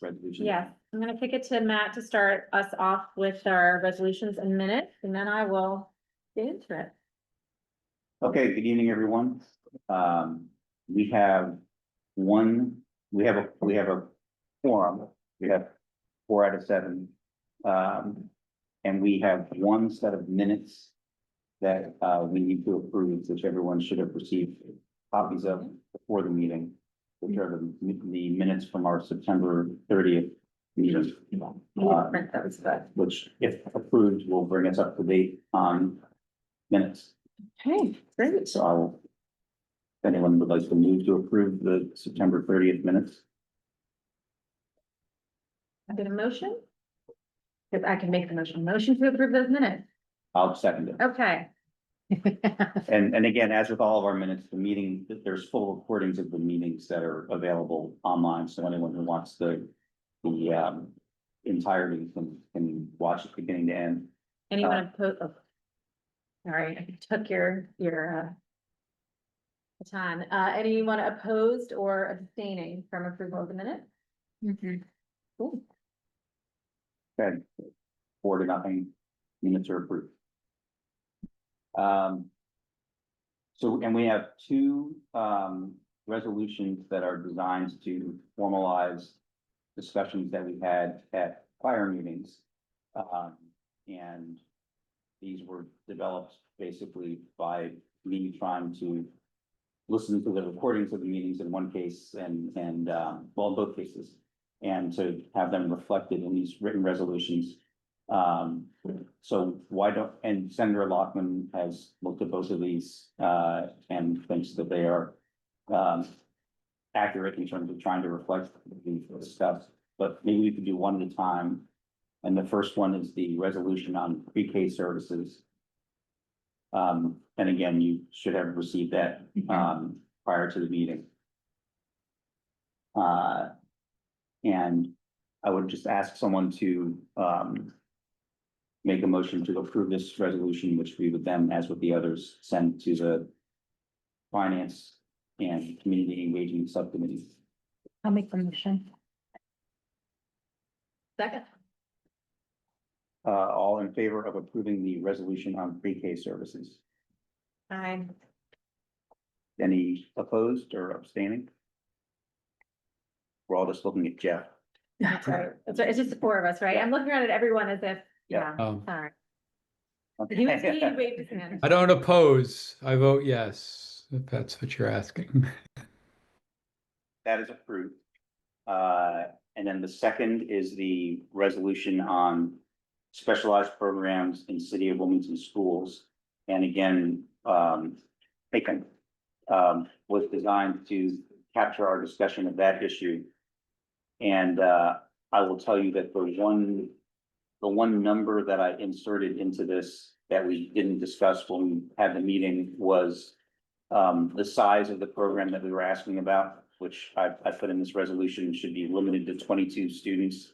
resolution? Yes, I'm gonna kick it to Matt to start us off with our resolutions and minutes, and then I will get into it. Okay, good evening, everyone. We have we have a quorum. We have 4 out of 7. And we have one set of minutes that we need to approve, which everyone should have received copies of before the meeting, which are the minutes from our September 30th meeting. Print those, but- Which, if approved, will bring us up to date on minutes. Okay, great. So I will, if anyone would like to move to approve the September 30th minutes. I get a motion? If I can make the motion to approve those minutes. I'll second it. Okay. And again, as with all of our minutes, the meeting, there's full recordings of the meetings that are available online. So anyone who wants the entirety can watch it beginning to end. Anyone opposed? Oh. Sorry, I took your time. Anyone opposed or abstaining from approval of the minute? Cool. Okay, 4-0, minutes are approved. So, and we have 2 resolutions that are designed to formalize discussions that we had at prior meetings. And these were developed basically by me trying to listen to the recordings of the meetings in one case and well, in both cases, and to have them reflected in these written resolutions. So why don't, and Senator Lockman has looked at both of these, and thinks that they are, accurate in terms of trying to reflect the stuff, but maybe we could do one at a time. And the first one is the resolution on pre-K services. And again, you should have received that, prior to the meeting. And I would just ask someone to, make a motion to approve this resolution, which we would then, as with the others, send to the Finance and Community Engagement Subcommittee. I'll make the motion. Second. All in favor of approving the resolution on pre-K services? Aye. Any opposed or abstaining? We're all just looking at Jeff. That's right. That's right. It's just the 4 of us, right? I'm looking around at everyone as if, yeah, Yeah. sorry. He was being waved his hand. I don't oppose. I vote yes, if that's what you're asking. That is approved. And then the second is the resolution on specialized programs in City of Wilmington schools. And again, taken, was designed to capture our discussion of that issue. And I will tell you that the one number that I inserted into this that we didn't discuss when we had the meeting was the size of the program that we were asking about, which I put in this resolution should be limited to 22 students.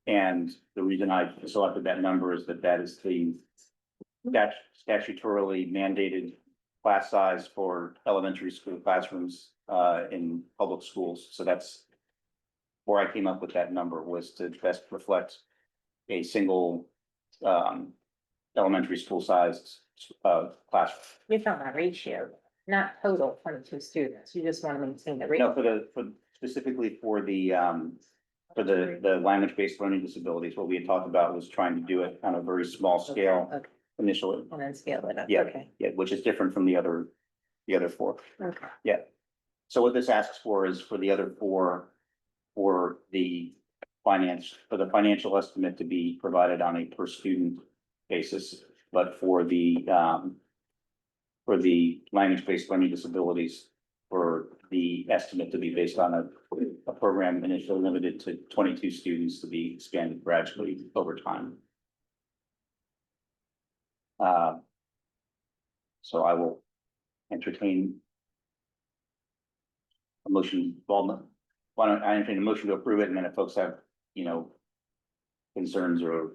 And the reason I selected that number is that is the statutorily mandated class size for elementary school classrooms in public schools. So that's where I came up with that number, was to best reflect a single elementary school sized classroom. You're talking about ratio, not total 22 students. You just want to maintain the ratio. No, for specifically for the language-based learning disabilities, what we had talked about was trying to do it on a very small scale Okay. initially. And then scale it up. Yeah. Okay. Yeah, which is different from the other 4. Okay. So what this asks for is for the other 4, for the financial estimate to be provided on a per student basis, but for the language-based learning disabilities, for the estimate to be based on a program initially limited to 22 students to be expanded gradually over time. So I will entertain a motion. Why don't I entertain a motion to approve it, and then if folks have, concerns or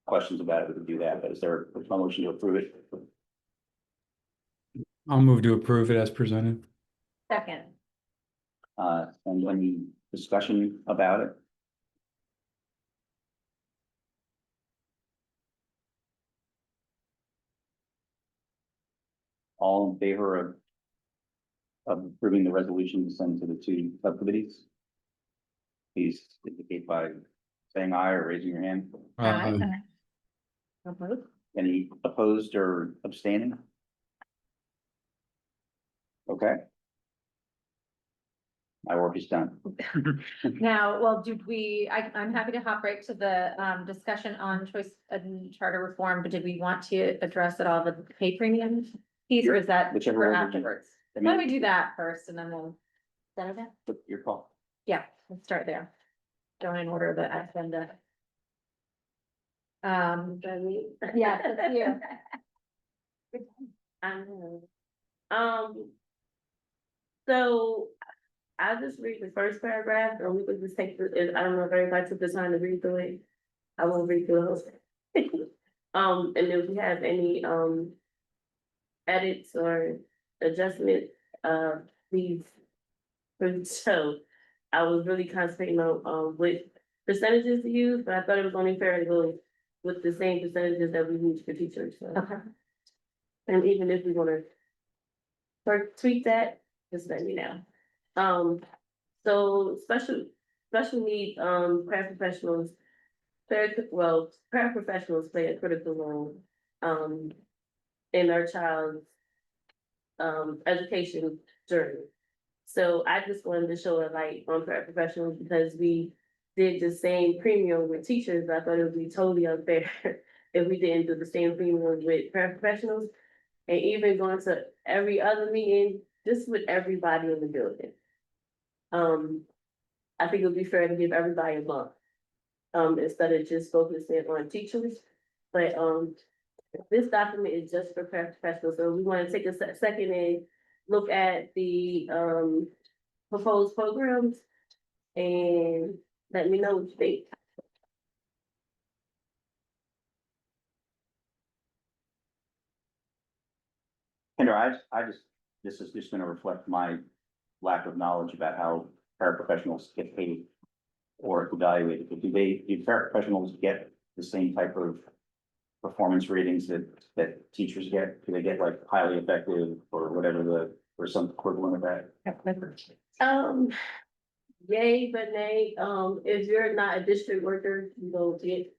questions about it, we can do that. But is there a motion to approve it? I'll move to approve it as presented. Second. And any discussion about it? All in favor of approving the resolution to send to the two subcommittees? Please indicate by saying aye or raising your hand. Any opposed or abstaining? Okay. My work is done. Now, well, I'm happy to hop right to the discussion on choice and charter reform, but did we want to address at all the pay premium piece, or is that Whichever for order you- afterwards? I Why don't mean, we do that first and then we'll. Is that okay? your call. Yeah, let's start there. Going in order of the agenda. Yeah, it's you. I know. So I'll just read the first paragraph, or we could just take I don't know if everybody took the time to read through it. I won't read through the whole thing. And if we have any, edits or adjustment, please. So I was really concentrating on, with percentages to use, but I thought it was only fair to go with the same percentages that we use for teachers, so. Okay. And even if we wanna tweak that, just let me know. So special needs, paraprofessionals, paraprofessionals play a critical role, in our child's, education journey. So I just wanted to show a light on paraprofessionals because we did the same premium with teachers. I thought it would be totally unfair if we didn't do the same premium with paraprofessionals. And even going to every other meeting, just with everybody in the building. I think it would be fair to give everybody a bump. Instead of just focusing on teachers, but, this document is just for paraprofessionals, so we wanna take a second and look at the, proposed programs. And let me know what you think. Kendra, this is just gonna reflect my lack of knowledge about how paraprofessionals get paid or evaluated. But do paraprofessionals get the same type of performance ratings that teachers get? Do they get like highly effective or whatever or some equivalent of that? Yay, but nay, if you're not a district worker, you don't get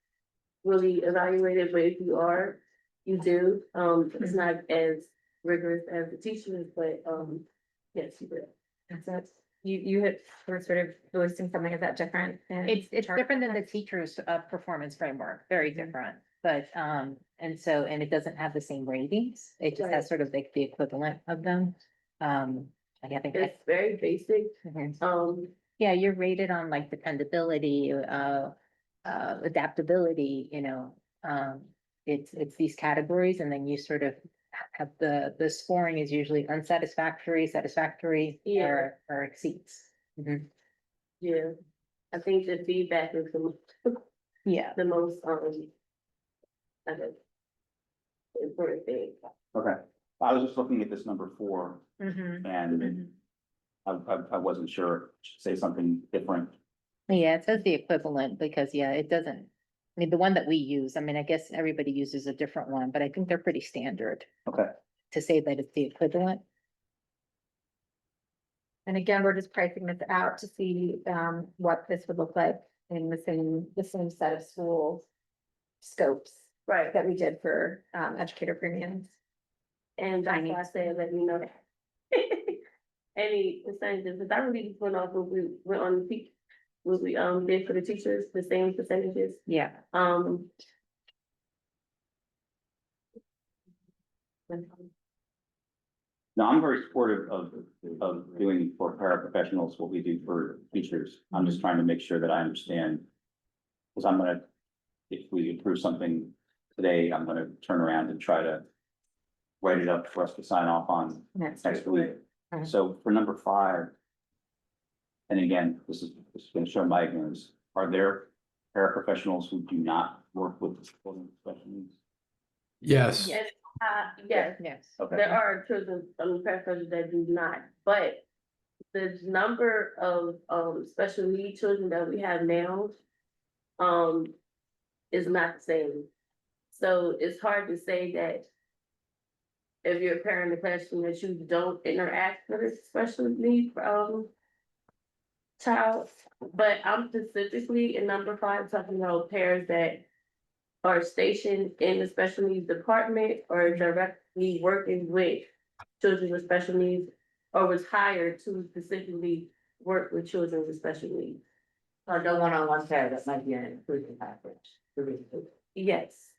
really evaluated, but if you are, you do. It's not as rigorous as the teachers, but, yes, you do. That's, you were sort of voicing something, is that different? in It's charter? different than the teacher's performance framework, very different, but and it doesn't have the same ratings. It just has sort of like the equivalent of them. Like I think. It's very basic. Mhm. Yeah, you're rated on like dependability, adaptability, it's these categories, and then you sort of have the scoring is usually unsatisfactory, satisfactory, Yeah. or exceeds. Mhm. Yeah, I think the feedback is Yeah. the most, I guess, important thing. Okay, I was just looking at this number 4 Mhm. and I wasn't sure, it should say something different. Yeah, it says the equivalent because, yeah, it doesn't, I mean, the one that we use, I mean, I guess everybody uses a different one, but I think they're pretty standard Okay, to say that it's the equivalent. And again, we're just pricing this out to see what this would look like in the same set of schools. Scopes Right, that we did for educator premiums. and that's why I said, let me know. Any percentages, because I really just went off what we went on the peak, what we did for the teachers, the same percentages. Yeah. now I'm very supportive of doing for paraprofessionals what we do for teachers. I'm just trying to make sure that I understand. Because I'm gonna, if we approve something today, I'm gonna turn around and try to write it up for us to sign off on next week. Mhm. So for number 5. And again, this is gonna show my ignorance. Are there paraprofessionals who do not work with children with special needs? Yes, Yes, yes, Yes. Okay, there are children, paraprofessionals that do not, but the number of, special need children that we have now, is not the same. So it's hard to say that if you're a parent in the classroom that you don't interact with a special need, child. But I'm specifically in number five talking about parents that are stationed in the special needs department or directly working with children with special needs, or was hired to specifically work with children with special needs. Or no one-on-one care that might be an inclusion package. Yes.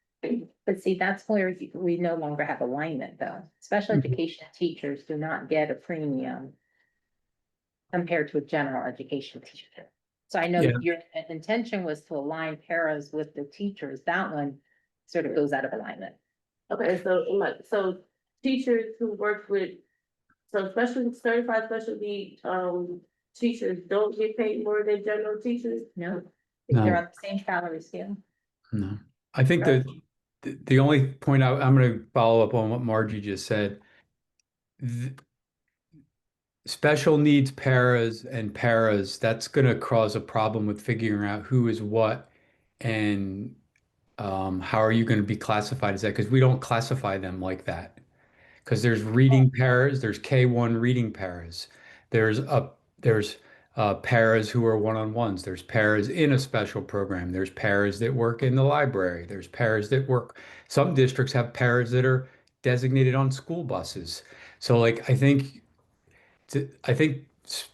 But see, that's where we no longer have alignment though. Special Mhm. education teachers do not get a premium compared to a general education teacher. So I know Yeah. your intention was to align paras with the teachers. That one sort of goes out of alignment. Okay, so teachers who work with, so certified special need, teachers don't get paid more than general teachers? No, No. they're on the same salary scale. No, I think the only point I'm going to follow up on what Margie just said. Special needs paras, that's going to cause a problem with figuring out who is what and how are you going to be classified as that? Because we don't classify them like that. Because there's reading paras, there's K1 reading paras, there's paras who are one-on-ones, there's paras in a special program, there's paras that work in the library, there's paras that work. Some districts have paras that are designated on school buses. So like I think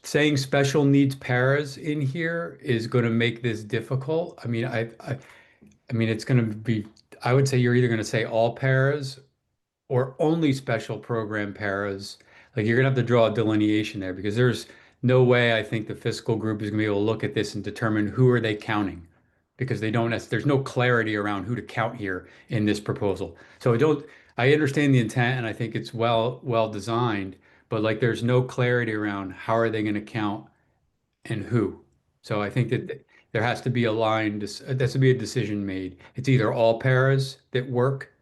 saying special needs paras in here is going to make this difficult. I mean, it's going to be, I would say you're either going to say all paras or only special program paras. Like you're gonna have to draw a delineation there because there's no way I think the fiscal group is gonna be able to look at this and determine who are they counting because they don't, there's no clarity around who to count here in this proposal. So I understand the intent and I think it's well designed, but like there's no clarity around how are they gonna count and who. So I think that there has to be a line, there has to be a decision made. It's either all paras that work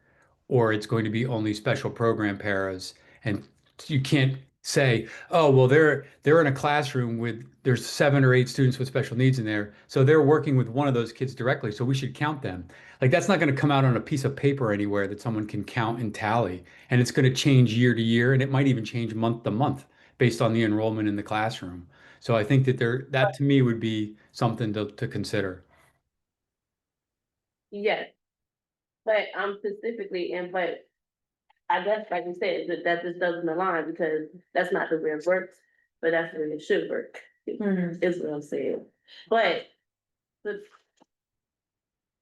or it's going to be only special program paras. And you can't say, oh, well, they're in a classroom with there's 7 or 8 students with special needs in there. So they're working with one of those kids directly. So we should count them. Like that's not going to come out on a piece of paper anywhere that someone can count and tally. And it's going to change year to year, and it might even change month to month based on the enrollment in the classroom. So I think that to me would be something to consider. Yes, but I'm specifically, but I guess, like you said, that just doesn't align because that's not the way it works, but that's the way it should work, is what I'm saying. But the,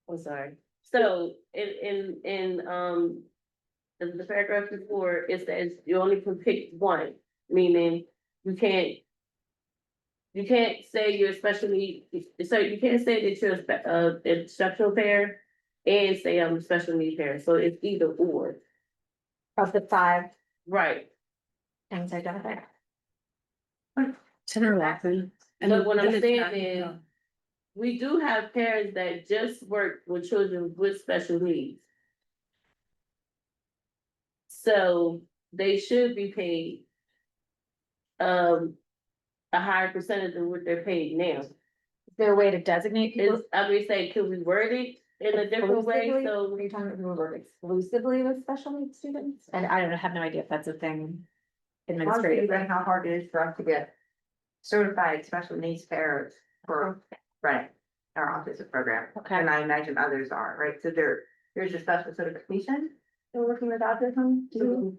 I'm sorry, so in the paragraph before, it says you only can pick one, meaning you can't. You can't say you're especially, so you can't say that you're instructional pair and say I'm a special need parent, so it's either or. Of the 5 Right, things identified. but what I'm saying is, we do have parents that just work with children with special needs. So they should be paid. A higher percentage than what they're paid now. Is there a way to designate people? I mean, say, could we word it in a different way, Exclusively? so. Are you talking about people who work exclusively with special needs students? And I don't have no idea if that's a thing. Administrative. Administrative, how hard it is for us to get certified special needs parents for running our autism program. Okay. And I imagine others are, right? So there's a special certification for working with autism.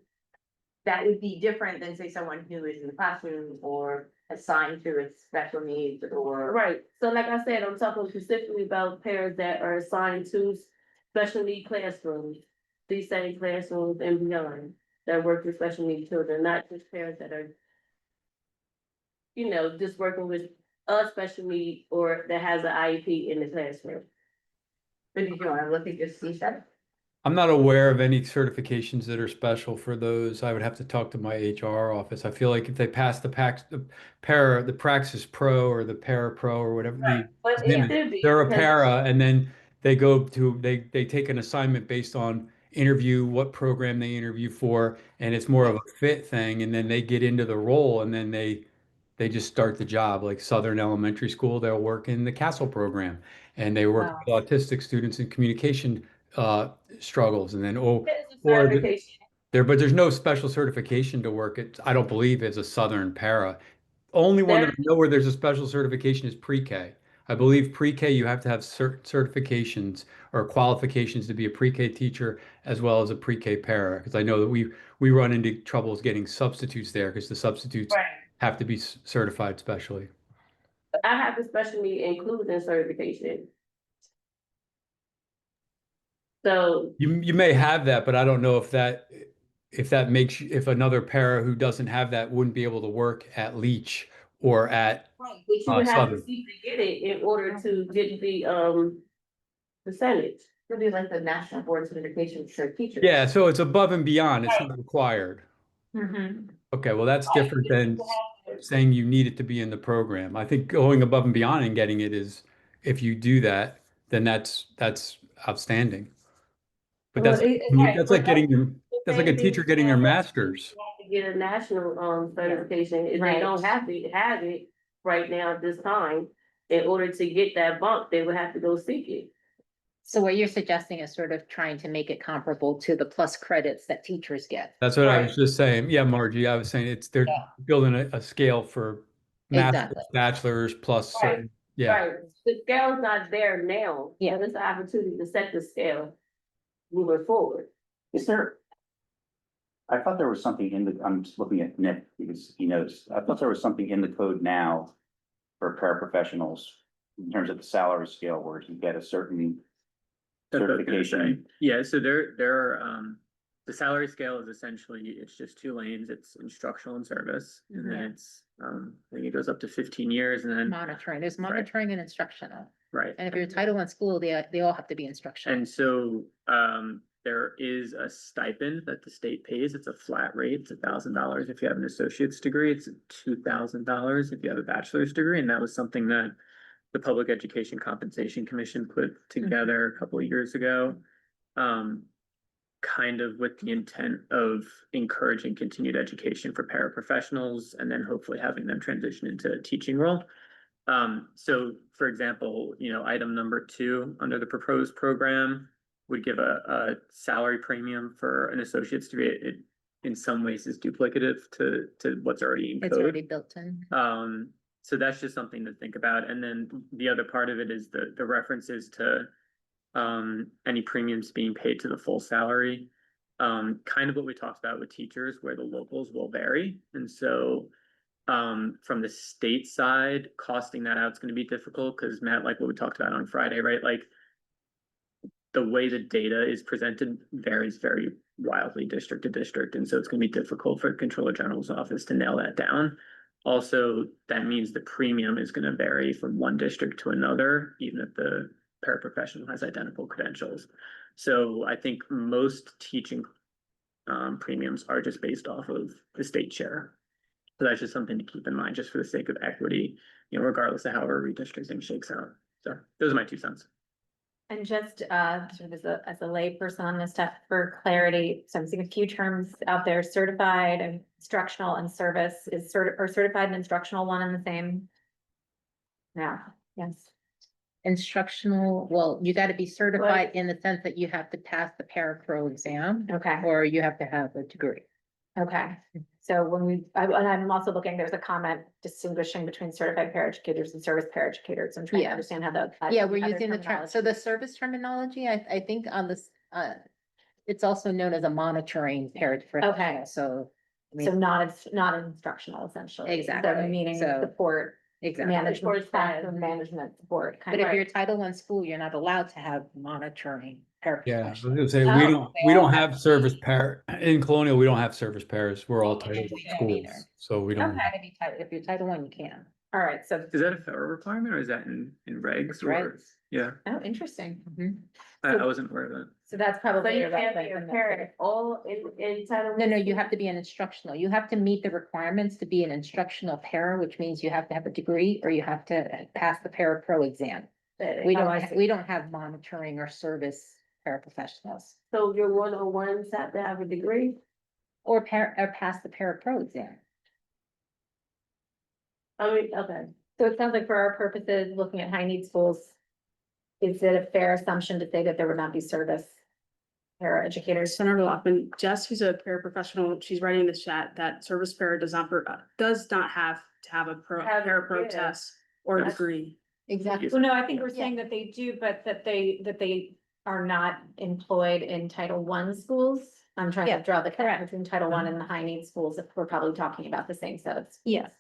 That would be different than say someone who is in the classroom or assigned to its special needs or. Right, so like I said, I'm talking specifically about parents that are assigned to special need classrooms. These same classrooms and beyond, that work with special need children, not just parents that are. Just working with a special need or that has an IEP in the classroom. But did you want to look at your CSEP? I'm not aware of any certifications that are special for those. I would have to talk to my HR office. I feel like if they pass the Praxis Pro or the Para Pro or whatever But it should be, they're a because- para, and then they take an assignment based on what program they interview for, and it's more of a fit thing, and then they get into the role, and then they just start the job. Like Southern Elementary School, they'll work in the Castle program, and they work with autistic students in communication struggles, and then It's a or the, certification. But there's no special certification to work it. I don't believe as a Southern para. Only one that I know where there's a special certification is pre-K. I believe pre-K, you have to have certifications or qualifications to be a pre-K teacher as well as a pre-K para. Because I know that we run into troubles getting substitutes there because the substitutes Right. have to be certified specially. I have the special need inclusion certification. So, You may have that, but I don't know if that makes if another para who doesn't have that wouldn't be able to work at Leach or at but you would have to Southern. see to get it in order to get the percentage. It'd be like the National Board Certification for teachers. Yeah, so it's above and beyond. It's not required. Mhm. Okay, well, that's different than saying you need it to be in the program. I think going above and beyond and getting it is, if you do that, then that's outstanding. But Well, Right, that's but like getting your, the that's like a same thing teacher with getting their that, master's. you have to get a national certification, if Right. they don't have it right now at this time. In order to get that bump, they would have to go seek it. So what you're suggesting is sort of trying to make it comparable to the plus credits that teachers get. That's what I was Right. just saying. Yeah, Margie, I was saying they're Yeah. building a scale for master's, Exactly. bachelor's plus Right. certain, yeah. Right, the scale's not there now. Yeah. But it's an opportunity to set the scale moving forward. Is there? I thought there was something in the, I'm just looking at Nick because he knows, I thought there was something in the code now for paraprofessionals in terms of the salary scale where you get a certain That's what I was gonna say. certification. Yeah, so there are, the salary scale is essentially, it's just two lanes, it's instructional and service, and then it's, I think it goes up to 15 years and then, Monitoring, there's Right. monitoring and instructional. right. And if you're a Title I school, they all have to be instructional. And so, there is a stipend that the state pays, it's a flat rate, it's $1,000 if you have an associate's degree, it's $2,000 if you have a bachelor's degree, and that was something that the Public Education Compensation Commission put together a couple of years ago. Kind of with the intent of encouraging continued education for paraprofessionals and then hopefully having them transition into a teaching role. So for example, item number 2 under the proposed program would give a salary premium for an associate's degree. It in some ways is duplicative to what's already in It's code. already built in. So that's just something to think about. And then the other part of it is the references to any premiums being paid to the full salary. Kind of what we talked about with teachers, where the locals will vary. And so from the state side, costing that out is going to be difficult because Matt, like what we talked about on Friday, right? Like the way the data is presented varies very wildly district to district. And so it's going to be difficult for the Controller General's office to nail that down. Also, that means the premium is going to vary from one district to another, even if the paraprofessional has identical credentials. So I think most teaching premiums are just based off of the state share. So that's just something to keep in mind, just for the sake of equity, regardless of how our redistricting shakes out. So those are my 2 cents. And just sort of as a lay person on this stuff for clarity, so I'm seeing a few terms out there, certified and instructional and service is certified and instructional one and the same. Yeah, yes. Instructional, well, you gotta be certified in the sense that you have to pass the parapro exam, Okay, or you have to have a degree. okay. So when and I'm also looking, there's a comment distinguishing between certified paraeducators and service paraeducators. I'm trying to Yeah. understand how the. Yeah, we're other using the term, terminology. so the service terminology, I think on this, it's also known as a monitoring paraprofessional. Okay. So. I So mean, not instructional essentially. Exactly, So meaning so- support, exactly. management, Support staff. classroom management support. kind But of. if you're a Title I school, you're not allowed to have monitoring Yeah, I was paraprofessionals. gonna say, Oh, we they all don't have have service in Colonial, we don't have service pairs. We're all Title I We don't schools. either. So we don't, Okay. Gotta be title, if you're Title I, you can. All right, so, Is that a federal requirement or is that in regs? It's Or regs. yeah, oh, interesting. I wasn't aware of that. So that's So probably. you can't be irrelevant a in this parent case. all in Title. No, you have to be an instructional. You have to meet the requirements to be an instructional para, which means you have to have a degree or you have to pass the parapro exam. We Oh, I see. we don't have monitoring or service paraprofessionals So your 101s have to have a degree? or pass the parapro exam. I mean, okay. So it sounds like for our purposes, looking at high need schools, is it a fair assumption to say that there would not be service paraeducators. Senator Lockman, Jess, who's a paraprofessional, she's writing in the chat that service para does not have to have a parapro yeah. test or That's- degree. Exactly. Well, no, I think we're saying that they do, but that they are not employed in Title I schools. I'm trying Yeah, to draw the correct. connection between Title I and the high need schools, if we're probably talking about the same set of. Yes.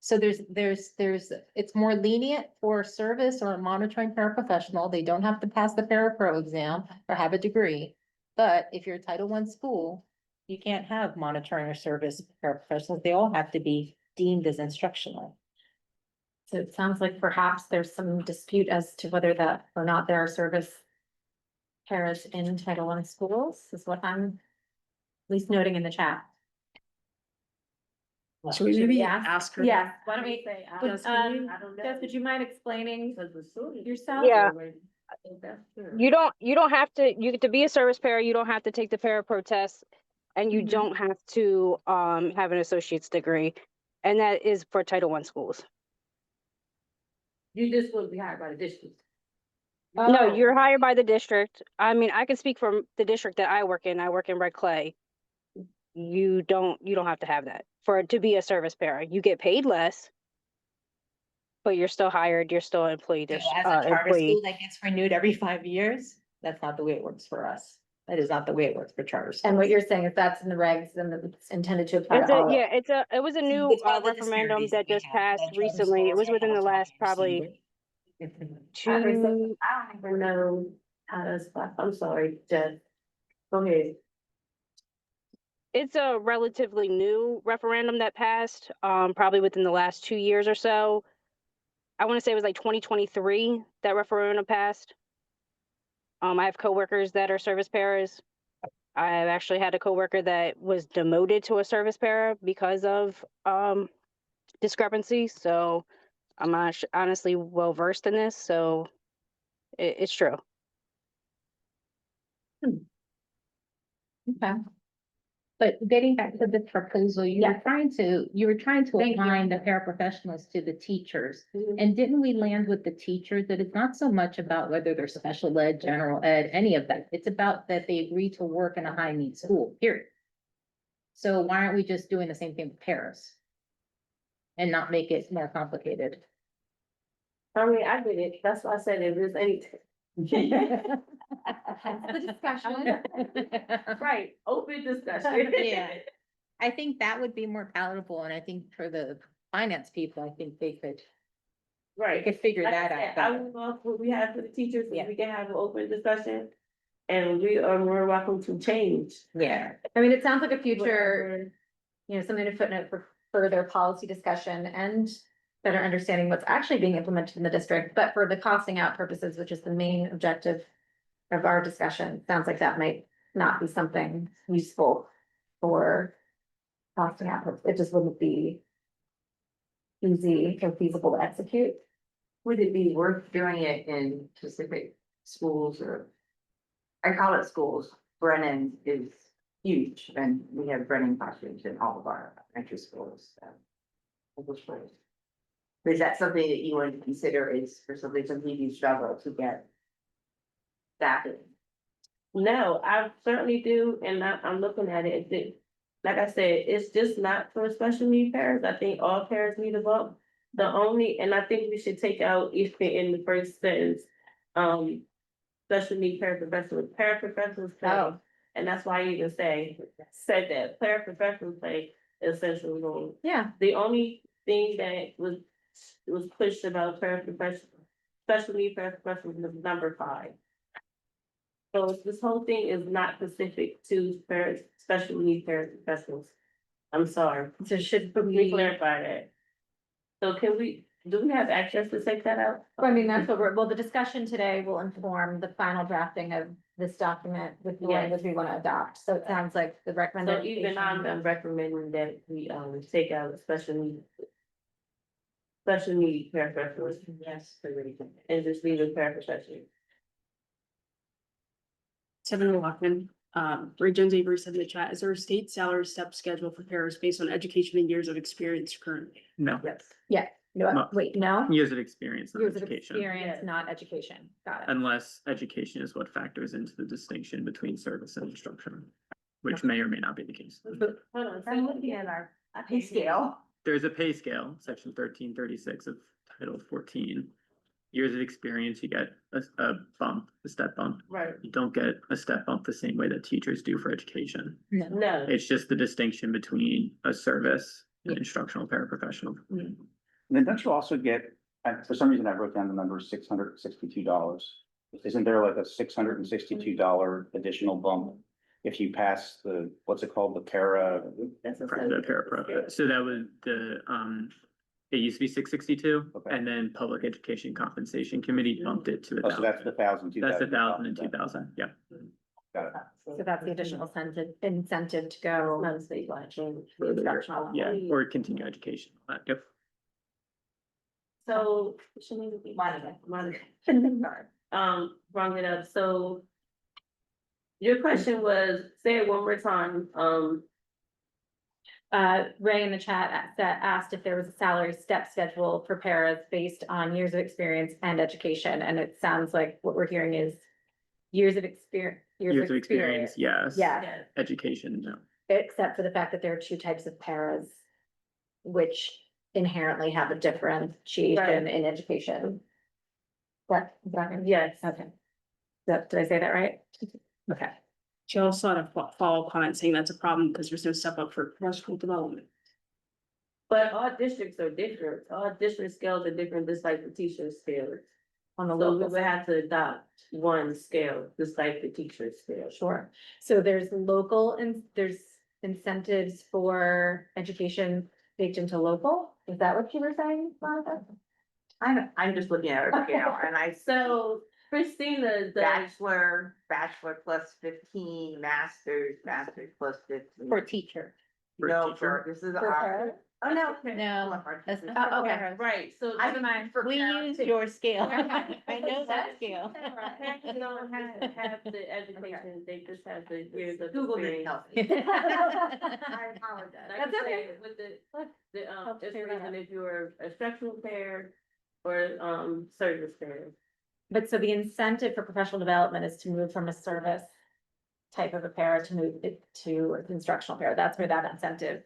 So it's more lenient for service or a monitoring paraprofessional. They don't have to pass the parapro exam or have a degree. But if you're a Title I school, you can't have monitoring or service paraprofessionals. They all have to be deemed as instructional. So it sounds like perhaps there's some dispute as to whether that or not there are service paras in Title I schools, is what I'm at least noting in the chat. Should we maybe ask her? Yeah, why don't we say, Would, Jess, can you- I don't know. Jess, would you mind explaining Because the students- yourself? Yeah. I think that's true. You don't have to, you get to be a service para, you don't have to take the parapro test. And you Mhm. don't have to have an associate's degree. And that is for Title I schools. You just will be hired by the district. No, Oh. you're hired by the district. I mean, I can speak from the district that I work in. I work in Red Clay. You don't have to have that to be a service para. You get paid less. But you're still hired, you're still an employee. So There's as a charter employee. school that gets renewed every 5 years, that's not the way it works for us. That is not the way it works for charter schools. And what you're saying is that's in the regs and it's intended to apply to all. It was a new It's one of the referendum disparities that we just have, passed that charter recently. It schools was are within the autonomous last probably standard. I two, don't even know how to spell. I'm sorry, Jess. Go ahead. it's a relatively new referendum that passed, probably within the last 2 years or so. I want to say it was like 2023 that referendum passed. I have coworkers that are service paras. I've actually had a coworker that was demoted to a service para because of discrepancies. So I'm not honestly well versed in this. So it's true. Okay. But getting back to the proposal, you were trying to Thank you. align the paraprofessionals to the teachers. Mhm. And didn't we land with the teachers that it's not so much about whether they're special ed, general ed, any of that? It's about that they agree to work in a high need school, period. So why aren't we just doing the same thing with paras? And not make it more complicated? I mean, I get it. That's why I said if there's any. Hence the discussion. Right, open discussion. Yeah. I think that would be more palatable, and I think for the finance people, I think they could Right. figure Like I that said, out I better. would love what we have for the teachers, Yeah. if we can have an open discussion. And we are more welcome to change. Yeah. I mean, it sounds like a future, whatever. you know, something to footnote for further policy discussion and better understanding what's actually being implemented in the district, but for the costing out purposes, which is the main objective of our discussion, sounds like that might not be something useful for costing out. It just wouldn't be easy or feasible to execute. Would it be worth doing it in specific schools or? I call it schools. Brennan is huge and we have Brennan classrooms in all of our elementary schools. English schools. Is that something that you want to consider is for something you struggle to get? Staffing? No, I certainly do, and I'm looking at it, like I said, it's just not for special need parents, I think all parents need a bump. The only, and I think we should take out if in the first sentence, special need paraprofessionals play. Oh. And that's why I even said that paraprofessionals play an essential role. Yeah. The only thing that was pushed about special need paraprofessionals was number 5. So this whole thing is not specific to special need paraprofessionals. I'm sorry, So should let me we, clarify that. So do we have access to take that out? I mean, that's what well, the discussion today will inform the final drafting of this document with the Yes. language we want to adopt. So it sounds like the So recommendation. even I'm recommending that we, take out special need paraprofessionals. Yes. And just leave it paraprofessional. Senator Lockman, Ray Jones Avery said in the chat, is there a state salary step schedule for paras based on education and years of experience currently? no. Yes. Yeah. No, wait, no? Years of experience, not Years of education. experience, Yes. not education. Got it. Unless education is what factors into the distinction between service and instruction, which may or may not be the case. Hold on, I'm looking at our pay scale. There's a pay scale, section 1336 of Title 14. Years of experience, you get a bump, a step bump. right, You don't get a step bump the same way that teachers do for education. no, It's just the distinction between a service and instructional paraprofessional. And then don't you also get, for some reason I wrote down the number $662. Isn't there like a $662 additional bump if you pass the, what's it called, the para? that's a. For the parapro. So that was it used to be 662, Okay. and then Public Education Compensation Committee bumped it to Oh, so that's the 1,000. 1,000, That's 2,000. 1,000 and 2,000, yeah. Got it. So that's the additional incentive to go. Not a statewide change. Instructional. Yeah, or continue education. Yep. So. Brought it up, so. Your question was, say it one more time, Ray in the chat asked if there was a salary step schedule for paras based on years of experience and education, and it sounds like what we're hearing is years of experience. Years of experience, yes. Yeah, Education, no. except for the fact that there are two types of paras, which inherently have a differentiation in education. What? yes. Okay. Did I say that right? Okay. She also had a follow-up comment saying that's a problem because there's no step up for professional development. But all districts are different, all district scales are different, just like the teacher scale. On the So we local would have to adopt one scale, just like the teacher scale. Sure. So there's local and there's incentives for education baked into local? Is that what you were saying, Monica? I'm just looking at our scale and I So Christina, the, bachelor plus 15, masters plus 15. For teacher. For No, teacher. this is For our. para? Oh, no. No, that's For not. Oh, okay. paras. right, so. I mind. We use your scale. Okay. I know that scale. Parents don't have the education, they just have the years of Google didn't experience. help me. I apologize. Like That's I okay. said, with the, Help just clear that reason up. if you're a structural pair or, service pair. But so the incentive for professional development is to move from a service type of a para to move it to an instructional para. That's where that incentive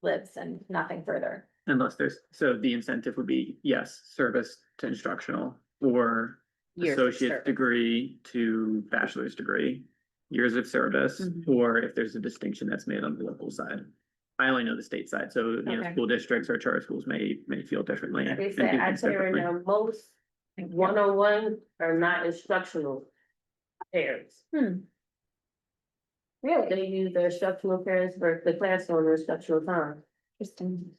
lives and nothing further. Unless so the incentive would be, yes, service to instructional or Years of associate's service. degree to bachelor's degree, years of service, Mhm. or if there's a distinction that's made on the local side. I only know the state side, so, you know, Okay. school districts or charter schools may feel differently. They and do say, I things tell you right differently. now, most one-on-one are not instructional pairs. Really? They use their instructional pairs for the classroom or instructional time. Interesting.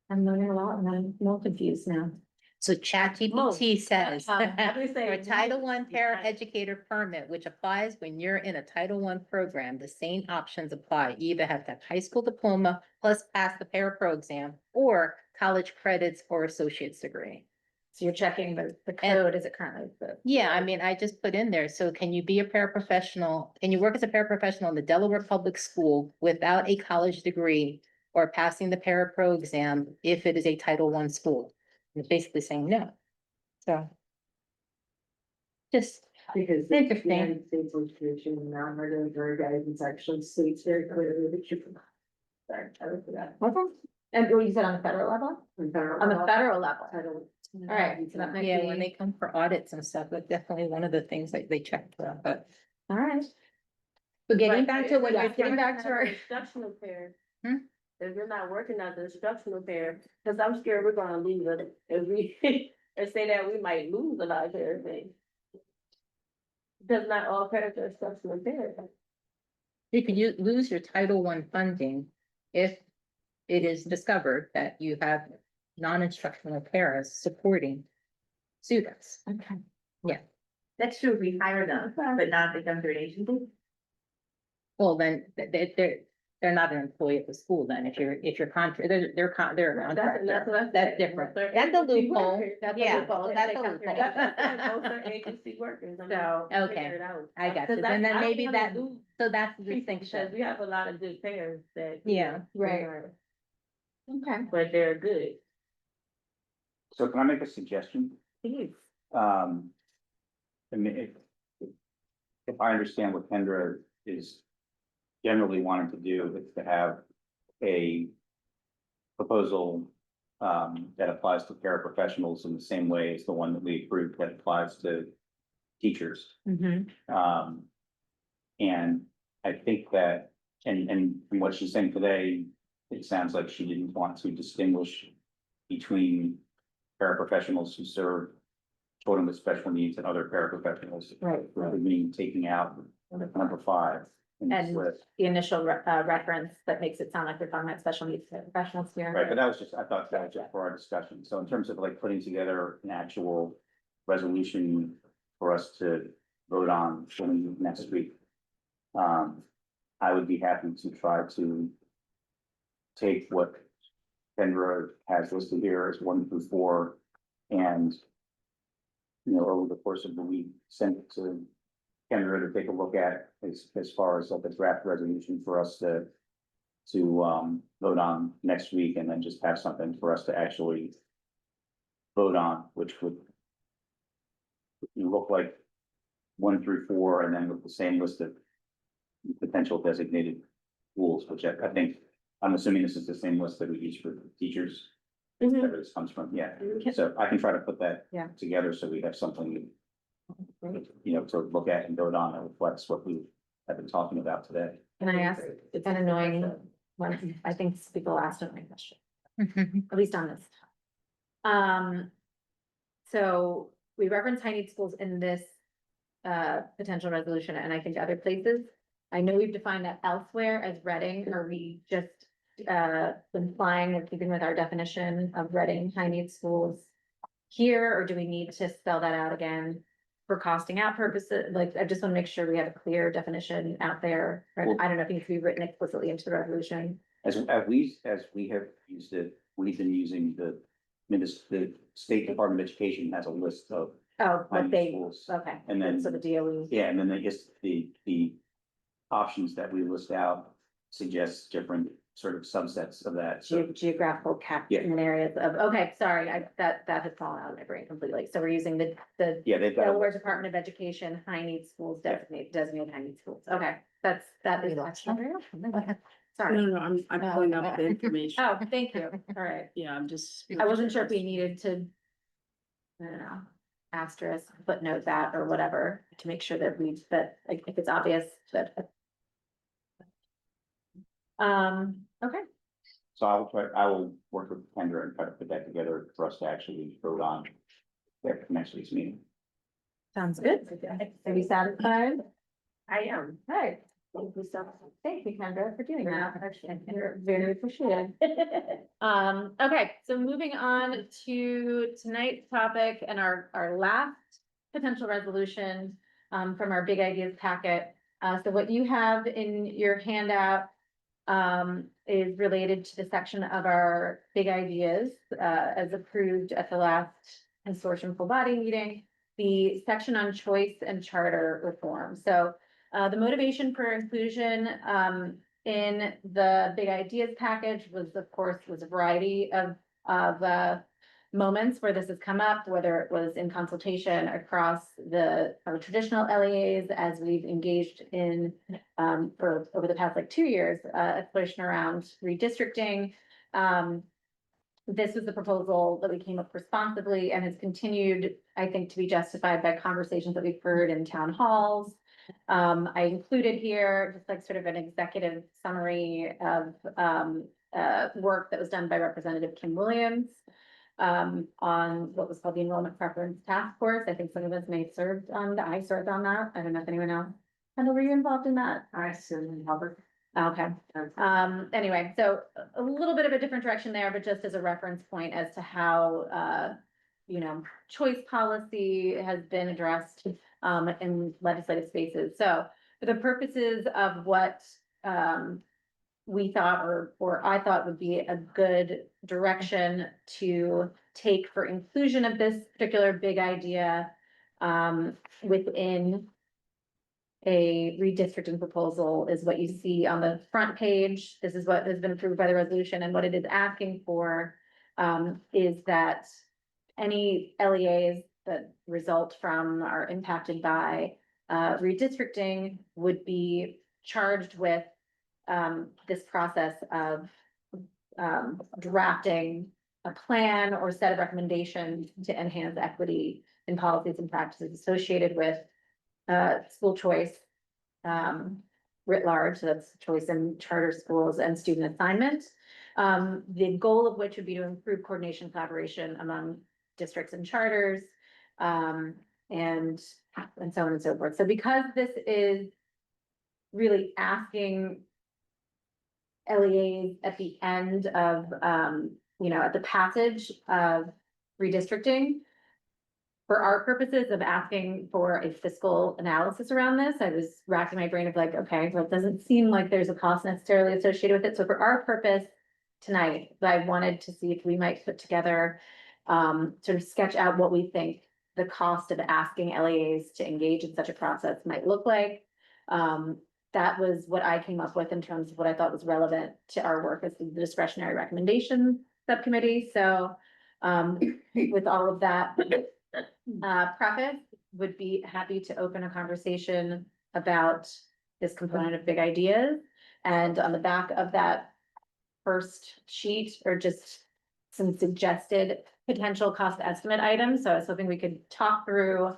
I'm learning a lot and I'm more confused now. So ChatGPT says, I would say for a Title I most. paraeducator permit, which applies when you're in a Title I program, the same options apply. You either have to have high school diploma plus pass the parapro exam or college credits or associate's degree. So you're checking the code as it currently is. Yeah, I mean, I just put in there, so can you be a paraprofessional, can you work as a paraprofessional in the Delaware Public School without a college degree or passing the parapro exam if it is a Title I school? And it's basically saying no. So. Just, Because Interesting. United States Constitution and non-regulatory guidance actually states very clearly that you. Sorry, I looked at that. And what you said on the federal level? On the federal level. All All right, so that might yeah, when be, they come for audits and stuff, that's definitely one of the things that they check for, but. all right. But getting back to what Yeah, you're getting saying, back to our. Instructional pair. Hmm? If you're not working at the instructional pair, cause I'm scared we're gonna lose it, if we, or say that we might lose a lot of pair things. Because not all pairs are instructional pairs. you could lose your Title I funding if it is discovered that you have non-instructional paras supporting students. Okay. That's true if we hire them, but not if they come through an agency. Well, then they're not an employee at the school then, if you're contract, they're a contractor. That's different. That's a loophole. Yeah, that's a loophole. Both are agency workers. I mean, So, we'll okay. figure it out. I got you. 'Cause And then I don't maybe wanna that, lose so that's the people, because distinction. we have a lot of good pairs that. Yeah. Right. are- Okay. But they're good. So can I make a suggestion? Please. I mean, if I understand what Kendra is generally wanting to do, is to have a proposal that applies to paraprofessionals in the same way as the one that we approved that applies to teachers. And I think that, and from what she's saying today, it sounds like she didn't want to distinguish between paraprofessionals who serve children with special needs and other paraprofessionals. Right. Rather than taking out number 5 in this And list. the initial reference that makes it sound like we're talking about special needs professionals here. Right, but that was just, I thought that was just for our discussion. So in terms of like putting together an actual resolution for us to vote on next week. I would be happy to try to take what Kendra has listed here as 1 through 4 and, you know, over the course of the week, send it to Kendra to take a look at as far as like a draft resolution for us to vote on next week, and then just have something for us to actually vote on, which would look like 1 through 4, and then with the same list of potential designated schools, which I think, I'm assuming this is the same list that we use for teachers. Mhm. Wherever this comes from, yeah. So I can try to put that Yeah. together so we have something, you know, to look at and vote on that reflects what we have been talking about today. Can I ask an annoying one? I think people asked a question, at least on this. So we reference high need schools in this potential resolution, and I think other places. I know we've defined that elsewhere as Reading. Are we just implying or keeping with our definition of Reading high need schools here, or do we need to spell that out again for costing out purposes? Like, I just want to make sure we have a clear definition out there. Or I don't know if it needs to be written explicitly into the resolution. As we have used it, we've been using the State Department of Education has a list of Oh, high but need they, schools. okay. And then- So the DOE. Yeah, and then I guess the options that we list out suggest different sort of subsets of that. So Geographical catchment areas of, okay, sorry, that has fallen out of my brain completely. So we're using the yeah, they've got. Delaware Department of Education, high need schools, designated high need schools. Okay, that is. We lost them. No, Sorry. no, I'm pulling up the information. Oh, thank you. All right. Yeah, I'm just. I wasn't sure if we needed to, I don't know, asterisk, footnote that or whatever to make sure that that like, if it's obvious, that. Okay, So I will work with Kendra and try to put that together for us to actually vote on at next week's meeting. sounds good. Are you satisfied? I am. Right. Thank you, Kendra, for doing that. You're very appreciated. Okay, so moving on to tonight's topic and our last potential resolution from our big ideas packet. So what you have in your handout is related to the section of our big ideas as approved at the last consortium full body meeting, the section on choice and charter reform. So the motivation for inclusion in the big ideas package was, of course, a variety of moments where this has come up, whether it was in consultation across our traditional LEAs as we've engaged in for over the past like 2 years, exploration around redistricting. This was the proposal that we came up responsibly and has continued, I think, to be justified by conversations that we've heard in town halls. I included here just like sort of an executive summary of work that was done by Representative Kim Williams on what was called the Enrollment Preference Task Force. I think some of us may have served on that. I served on that. I don't know if anyone else. Kendall, were you involved in that? I served in Hubbard. Okay. Anyway, so a little bit of a different direction there, but just as a reference point as to how, choice policy has been addressed, in legislative spaces. So for the purposes of what, we thought, or I thought would be a good direction to take for inclusion of this particular big idea, within a redistricting proposal is what you see on the front page. This is what has been approved by the resolution, and what it is asking for is that any LEAs that result from or impacted by redistricting would be charged with this process of drafting a plan or set of recommendations to enhance equity in policies and practices associated with school choice writ large, so that's choice in charter schools and student assignment. The goal of which would be to improve coordination, collaboration among districts and charters, and so on and so forth. So because this is really asking LEAs at the end of, at the passage of redistricting, for our purposes of asking for a fiscal analysis around this, I was racking my brain of like, okay, well, it doesn't seem like there's a cost necessarily associated with it. So for our purpose tonight, I wanted to see if we might put together, sort of sketch out what we think the cost of asking LEAs to engage in such a process might look like. That was what I came up with in terms of what I thought was relevant to our work as the discretionary recommendation subcommittee. So, with all of that, preface, would be happy to open a conversation about this component of big ideas. And on the back of that first sheet are just some suggested potential cost estimate items. So I was hoping we could talk through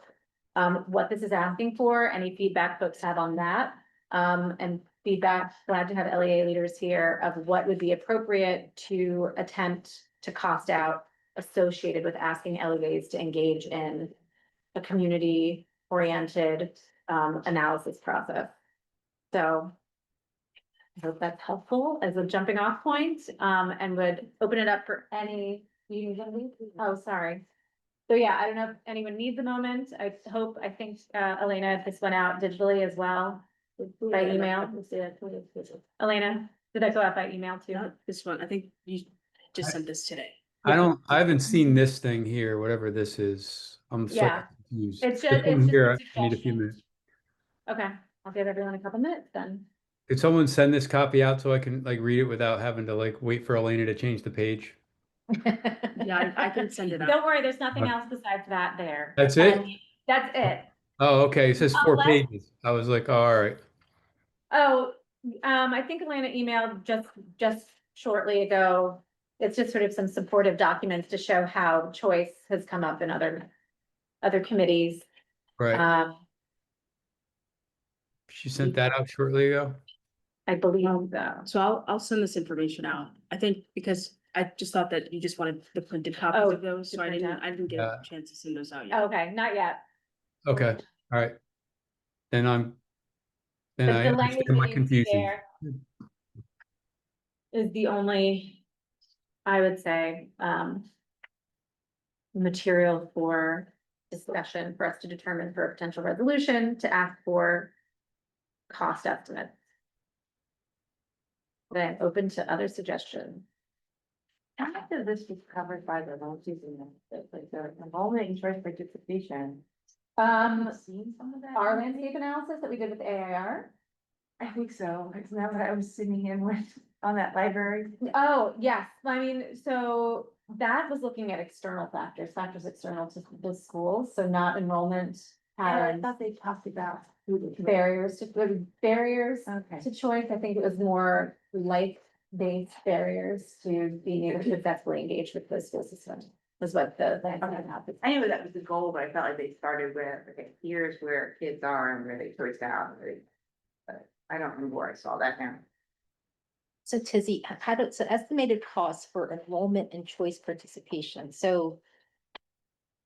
what this is asking for, any feedback folks have on that. And feedback, glad to have LEA leaders here of what would be appropriate to attempt to cost out associated with asking LEAs to engage in a community-oriented analysis process. So I hope that's helpful as a jumping off point, and would open it up for any meetings. Oh, sorry. So yeah, I don't know if anyone needs a moment. I think, Elena, this went out digitally as well by email. Elena, did that go out by email too? Not this one, I think you just sent this today. I haven't seen this thing here, whatever this is. I'm so Yeah. confused. It's If just, someone here, a I need a few suggestion. minutes. Okay, I'll give everyone a couple minutes then. Could someone send this copy out so I can like read it without having to like wait for Elena to change the page? Yeah, I can send it out. Don't worry, there's nothing Okay. else besides that there. That's it? And that's it. Oh, okay. It says 4 Unless- pages. I was like, all right. Oh, I think Elena emailed just shortly ago. It's just sort of some supportive documents to show how choice has come up in other committees. Right. She sent that out shortly ago. I believe so. So I'll send this information out. I think because I just thought that you just wanted the printed copies Oh, of those, to so I print didn't, out. I didn't get Yeah. a chance to send those out yet. Okay, not yet. Okay. All right. Then But I the language understand my that you see confusion. there is the only, I would say, material for discussion for us to determine for a potential resolution to ask for cost estimates. Then open to other suggestions. How much of this was covered by the loan season, like the enrollment and choice participation? Seen some of that? Our landscape analysis that we did with AIR. I think so, isn't that what I was sitting in with on that library? Oh, yes, I mean, so that was looking at external factors external to the schools, so not enrollment I patterns. thought they talked about. Barriers Okay. to choice. I think it was more life-based barriers to being able to successfully engage with the school system. Was what the happened. I knew that was the goal, but I felt like they started with, okay, here's where kids are and where they choice out. But I don't remember where I saw that now. So Tizzy, so estimated costs for enrollment and choice participation, so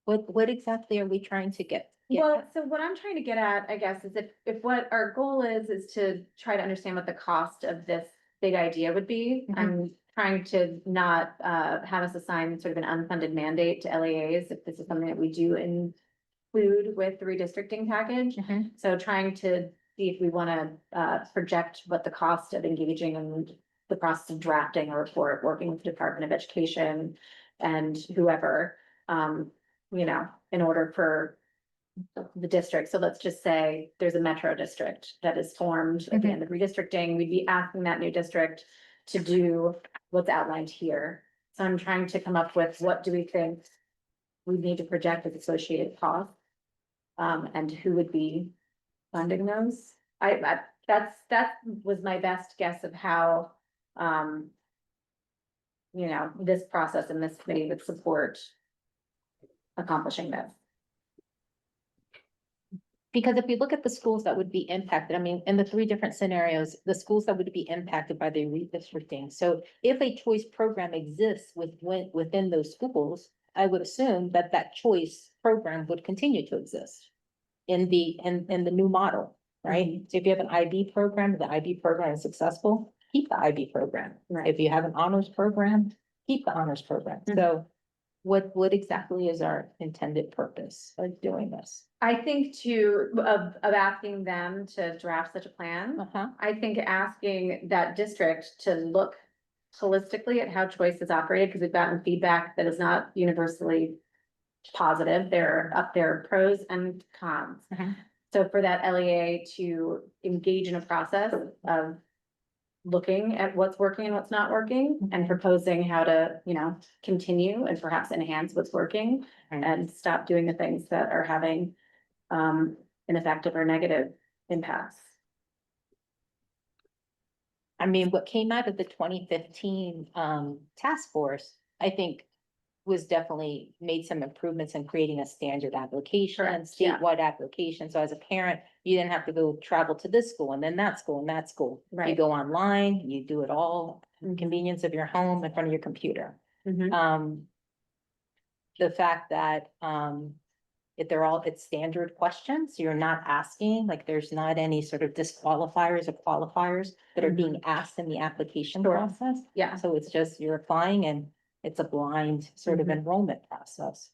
what exactly are we trying to get? Well, so what I'm trying to get at, I guess, is if what our goal is to try to understand what the cost of this big idea would be. Mhm. I'm trying to not have us assign sort of an unfunded mandate to LEAs if this is something that we do include with the redistricting package. Mhm. So trying to see if we want to project what the cost of engaging in the process of drafting a report, working with the Department of Education and whoever, in order for the district. So let's just say there's a metro district that is formed at the end of redistricting. We'd be asking that new district to do what's outlined here. So I'm trying to come up with what do we think we need to project as associated costs. And who would be funding those? That was my best guess of how, um. This process and this committee would support accomplishing this. Because if you look at the schools that would be impacted, I mean, in the three different scenarios, the schools that would be impacted by the redistricting. So if a choice program exists within those schools, I would assume that that choice program would continue to exist in the new model, right? So if you have an IB program, the IB program is successful, keep the IB program. Right. If you have an honors program, keep the honors program. Mhm. So what exactly is our intended purpose of doing this? I think of asking them to draft such a plan. Uh-huh. I think asking that district to look holistically at how choice is operated, because we've gotten feedback that is not universally positive. There are pros and cons. Mhm. So for that LEA to engage in a process of looking at what's working and what's not working and proposing how to, continue and perhaps enhance what's working Right. and stop doing the things that are having ineffective or negative impacts. I mean, what came out of the 2015 task force, I think was definitely made some improvements in creating a standard application, Correct, yeah. statewide application. So as a parent, you didn't have to go travel to this school and then that school and that school. You Right. go online, you do it all, Mhm. convenience of your home in front of your computer. Mhm. The fact that if it's standard questions, you're not asking, like, there's not any sort of disqualifiers or qualifiers that are being asked in the application Sure. process. Yeah. So it's just you're applying and it's a blind sort of Mhm. enrollment process.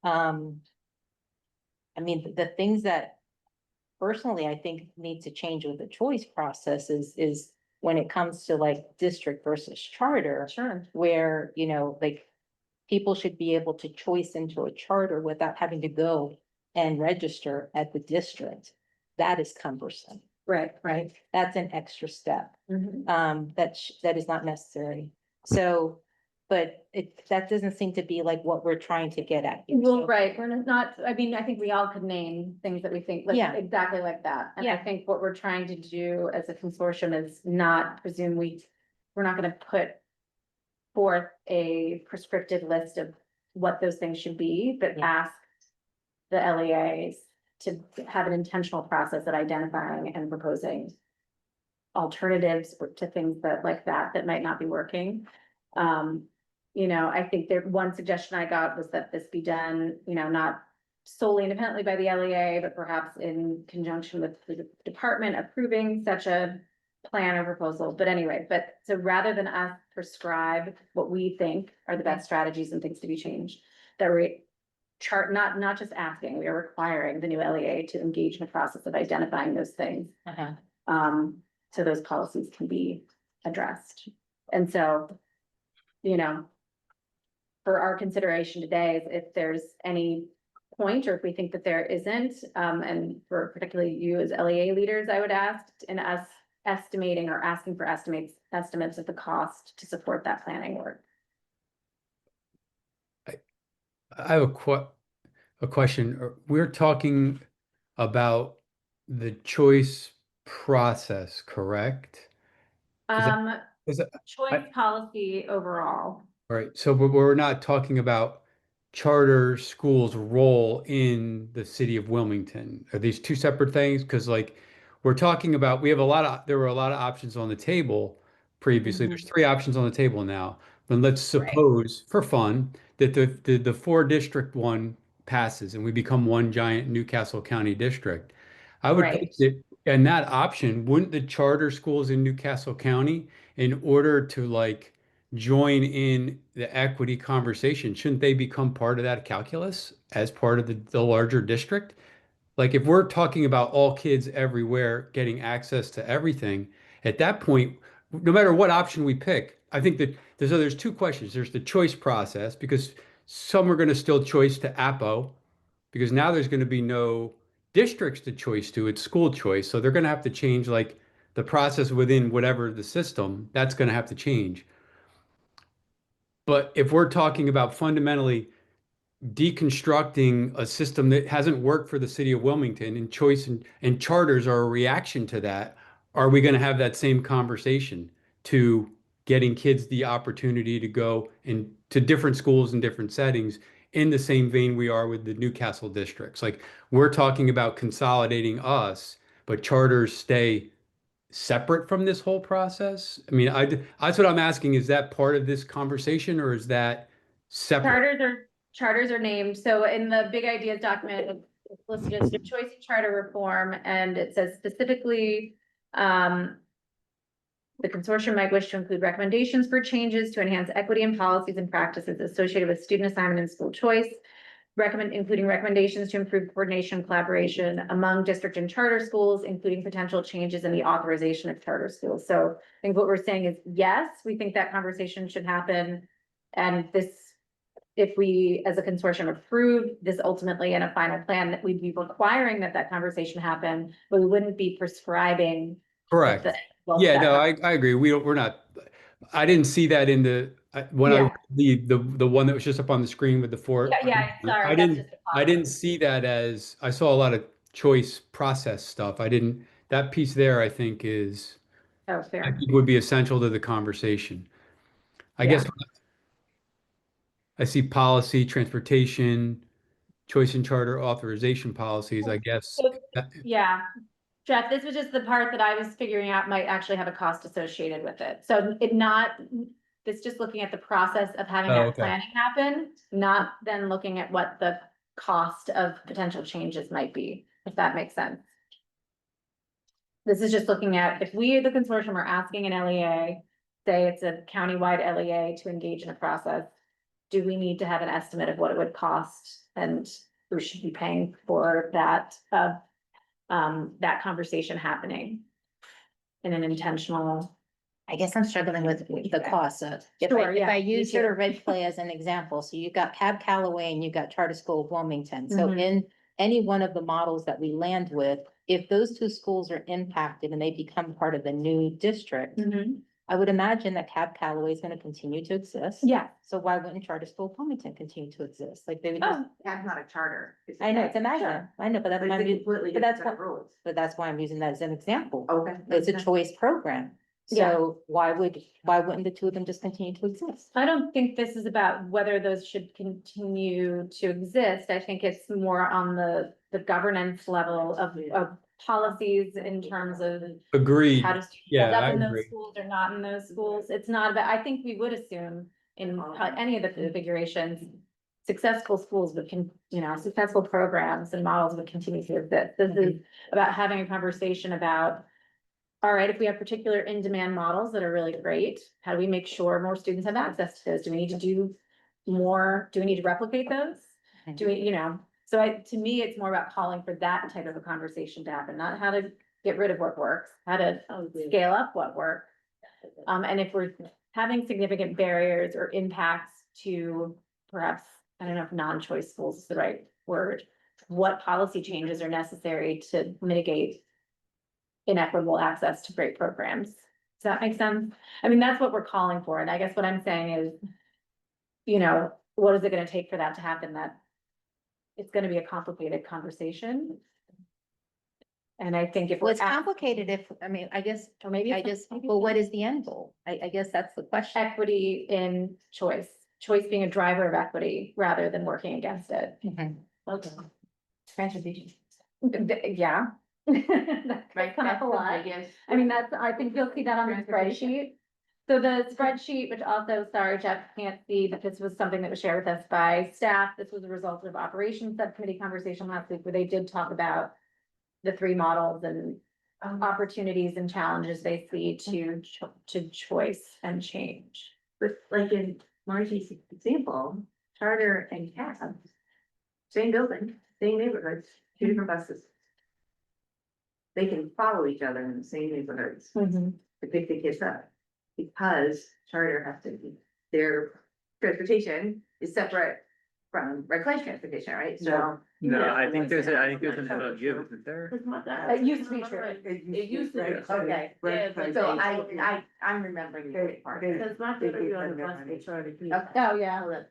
I mean, the things that personally I think need to change with the choice process is when it comes to like district versus charter. Sure. Where, like, people should be able to choice into a charter without having to go and register at the district. That is cumbersome, Right. right? That's an extra step, Mhm. that is not necessary. So, but that doesn't seem to be like what we're trying to get at. here. Well, So- right, we're not, I mean, I think we all could name things that we think, like, Yeah. exactly like that. And I Yeah. think what we're trying to do as a consortium is not presume we're not gonna put forth a prescriptive list of what those things should be, but Yeah. ask the LEAs to have an intentional process at identifying and proposing alternatives to things that might not be working. I think one suggestion I got was that this be done, not solely independently by the LEA, but perhaps in conjunction with the department approving such a plan or proposal. But anyway, so rather than us prescribe what we think are the best strategies and things to be changed, that we not just asking, we are requiring the new LEA to engage in the process of identifying those things. Uh-huh. So those policies can be addressed. And so, for our consideration today, if there's any point, or if we think that there isn't, and for particularly you as LEA leaders, I would ask, in us estimating or asking for estimates of the cost to support that planning work. I have a question. We're talking about the choice process, correct? Is that- is that- Choice policy overall. Right, so but we're not talking about charter schools' role in the city of Wilmington. Are these two separate things? Because like we're talking about, there were a lot of options on the table previously. There's three options on the table now. Then let's suppose, for fun, that the four district one passes and we become one giant Newcastle County district. I would think Right. that in that option, wouldn't the charter schools in Newcastle County, in order to like join in the equity conversation, shouldn't they become part of that calculus as part of the larger district? Like if we're talking about all kids everywhere getting access to everything, at that point, no matter what option we pick, I think that there's two questions. There's the choice process because some are going to still choice to APO because now there's going to be no districts to choice to, it's school choice. So they're going to have to change like the process within whatever the system, that's going to have to change. But if we're talking about fundamentally deconstructing a system that hasn't worked for the city of Wilmington, and choice and charters are a reaction to that. Are we going to have that same conversation to getting kids the opportunity to go to different schools in different settings in the same vein we are with the Newcastle districts? Like, we're talking about consolidating us, but charters stay separate from this whole process? I mean, that's what I'm asking. Is that part of this conversation, or is that separate? Charters are named, so in the big ideas document, it's listed as choice and charter reform, and it says specifically, the consortium might wish to include recommendations for changes to enhance equity and policies and practices associated with student assignment and school choice. Including recommendations to improve coordination and collaboration among district and charter schools, including potential changes in the authorization of charter schools. So I think what we're saying is, yes, we think that conversation should happen. And this, if we, as a consortium, approve this ultimately in a final plan, that we'd be requiring that conversation happen, but we wouldn't be prescribing. Correct. Yeah, no, I agree. We're not, I didn't see that in when I Yeah. read the one that was just up on the screen with the four. Yeah, sorry, I that's didn't, just a I didn't see that as, I saw a lot of choice process stuff. That piece there, I think Oh, I fair. think would be essential to the conversation. I Yeah. guess I see policy, transportation, choice and charter authorization policies, I guess. So, yeah, Jeff, this was just the part that I was figuring out might actually have a cost associated with it. So it's just looking at the process of having Oh, that okay. planning happen, not then looking at what the cost of potential changes might be, if that makes sense. This is just looking at, if we, the consortium, are asking an LEA, say it's a countywide LEA to engage in a process, do we need to have an estimate of what it would cost and who should be paying for that, that conversation happening in an intentional. I guess I'm struggling with the cost of, Sure, if yeah, I me use sort too. of Red Clay as an example, so you've got Cab Calloway and you've got Charter School of Wilmington. So Mhm. in any one of the models that we land with, if those two schools are impacted and they become part of the new district, I would imagine that Cab Calloway is gonna continue to exist. Yeah. So why wouldn't Charter School of Wilmington continue to exist? Like they would just, That's not a charter. I know, it's a magnet, I know, but that's why I'm, completely but that's different what- rules. but that's why I'm using that as an example. Okay. It's a choice program. Yeah. So why wouldn't the two of them just continue to exist? I don't think this is about whether those should continue to exist. I think it's more on the governance level of policies in terms of Agreed. how to end Yeah, up I in those agree. schools or not in those schools. It's not about, I think we would assume in any of the configurations, successful schools would successful programs and models would continue to exist. This is about having a conversation about, all right, if we have particular in-demand models that are really great, how do we make sure more students have access to those? Do we need to do more? Do we need to replicate those? Do we, so to me, it's more about calling for that type of a conversation to happen, not how to get rid of what works, how to scale up what works. And if we're having significant barriers or impacts to perhaps, I don't know if non-choice schools is the right word, what policy changes are necessary to mitigate inequitable access to great programs? Does that make sense? I mean, that's what we're calling for. And I guess what I'm saying is, what is it gonna take for that to happen? That it's gonna be a complicated conversation. And I think if Well, we're it's complicated I guess, or maybe well, what is the end goal? I guess that's the question. equity in choice being a driver of equity rather than working against it. Okay. Transportation. Yeah. That's come up a lot. I mean, I think you'll see that on the spreadsheet. So the spreadsheet, which also, sorry, Jeff can't see, but this was something that was shared with us by staff. This was a result of operations subcommittee conversation last week where they did talk about the three models and opportunities and challenges they see to choice and change. But like in Margie's example, charter and cab, same building, same neighborhoods, two different buses. They can follow each other in the same neighborhoods to pick the kids up. Because charter has to be, their transportation is separate from recreation transportation, right? So. No, I think there's an MOU, isn't there? It used to be true. It used to be, okay. So I'm remembering the part. Oh, yeah.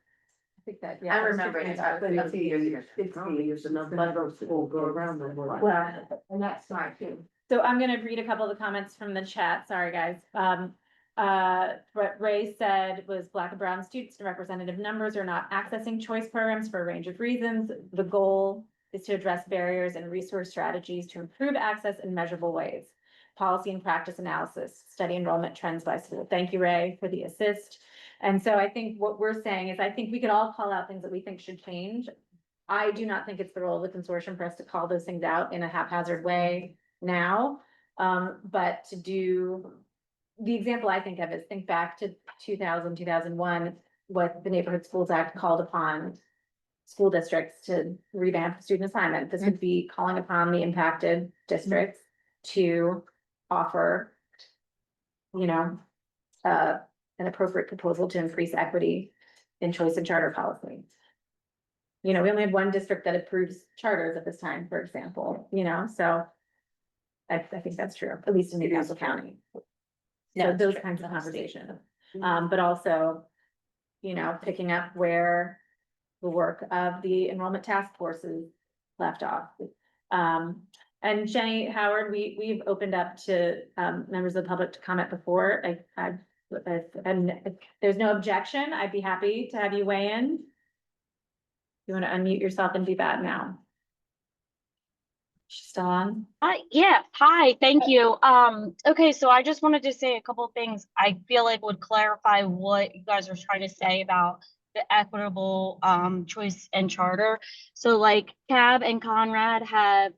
think that, I yeah. remember it. I've been a few years. It's years and I've let them all go around them. Well, and that's smart too. So I'm gonna read a couple of the comments from the chat, sorry, guys. What Ray said was Black and brown students in representative numbers are not accessing choice programs for a range of reasons. The goal is to address barriers and resource strategies to improve access in measurable ways. Policy and practice analysis, study enrollment trends by school. Thank you, Ray, for the assist. And so I think what we're saying is I think we could all call out things that we think should change. I do not think it's the role of the consortium for us to call those things out in a haphazard way now. But to do, the example I think of is think back to 2000, 2001, what the Neighborhood Schools Act called upon school districts to revamp student assignment. This would be calling upon the impacted districts to offer, you know, an appropriate proposal to increase equity in choice and charter policy. You know, we only had one district that approves charters at this time, for example, you know, so I think that's true, at least in Newcastle County. So those kinds of conversations, but also, you know, picking up where the work of the enrollment task forces left off. And Jenny Howard, we've opened up to members of the public to comment before. And if there's no objection, I'd be happy to have you weigh in. You want to unmute yourself and do that now? She's still on? Yeah, hi, thank you. Okay, so I just wanted to say a couple of things I feel like would clarify what you guys are trying to say about the equitable choice and charter. So like Cab and Conrad have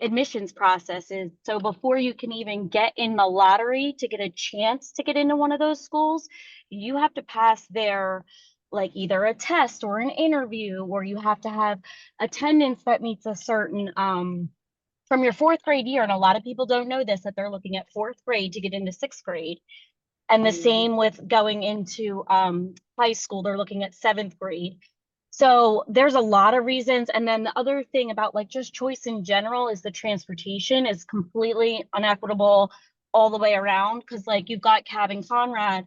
admissions processes. So before you can even get in the lottery to get a chance to get into one of those schools, you have to pass their like either a test or an interview, or you have to have attendance that meets a certain from your fourth grade year. And a lot of people don't know this, that they're looking at fourth grade to get into sixth grade. And the same with going into high school, they're looking at seventh grade. So there's a lot of reasons. And then the other thing about like just choice in general is the transportation is completely unequitable all the way around. Cause like you've got Cab and Conrad,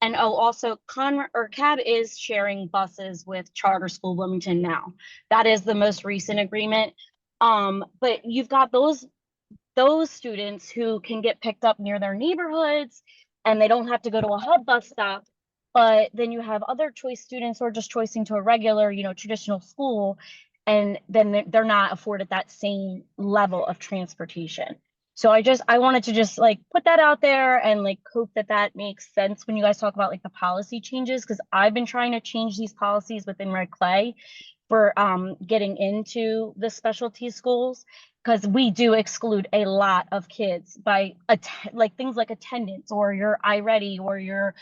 and also Conrad or Cab is sharing buses with Charter School Wilmington now. That is the most recent agreement. But you've got those students who can get picked up near their neighborhoods and they don't have to go to a hub bus stop. But then you have other choice students who are just choicing to a regular, you know, traditional school, and then they're not afforded that same level of transportation. So I wanted to just like put that out there and like hope that that makes sense when you guys talk about like the policy changes, because I've been trying to change these policies within Red Clay for getting into the specialty schools, because we do exclude a lot of kids by like things like attendance or your iReady or your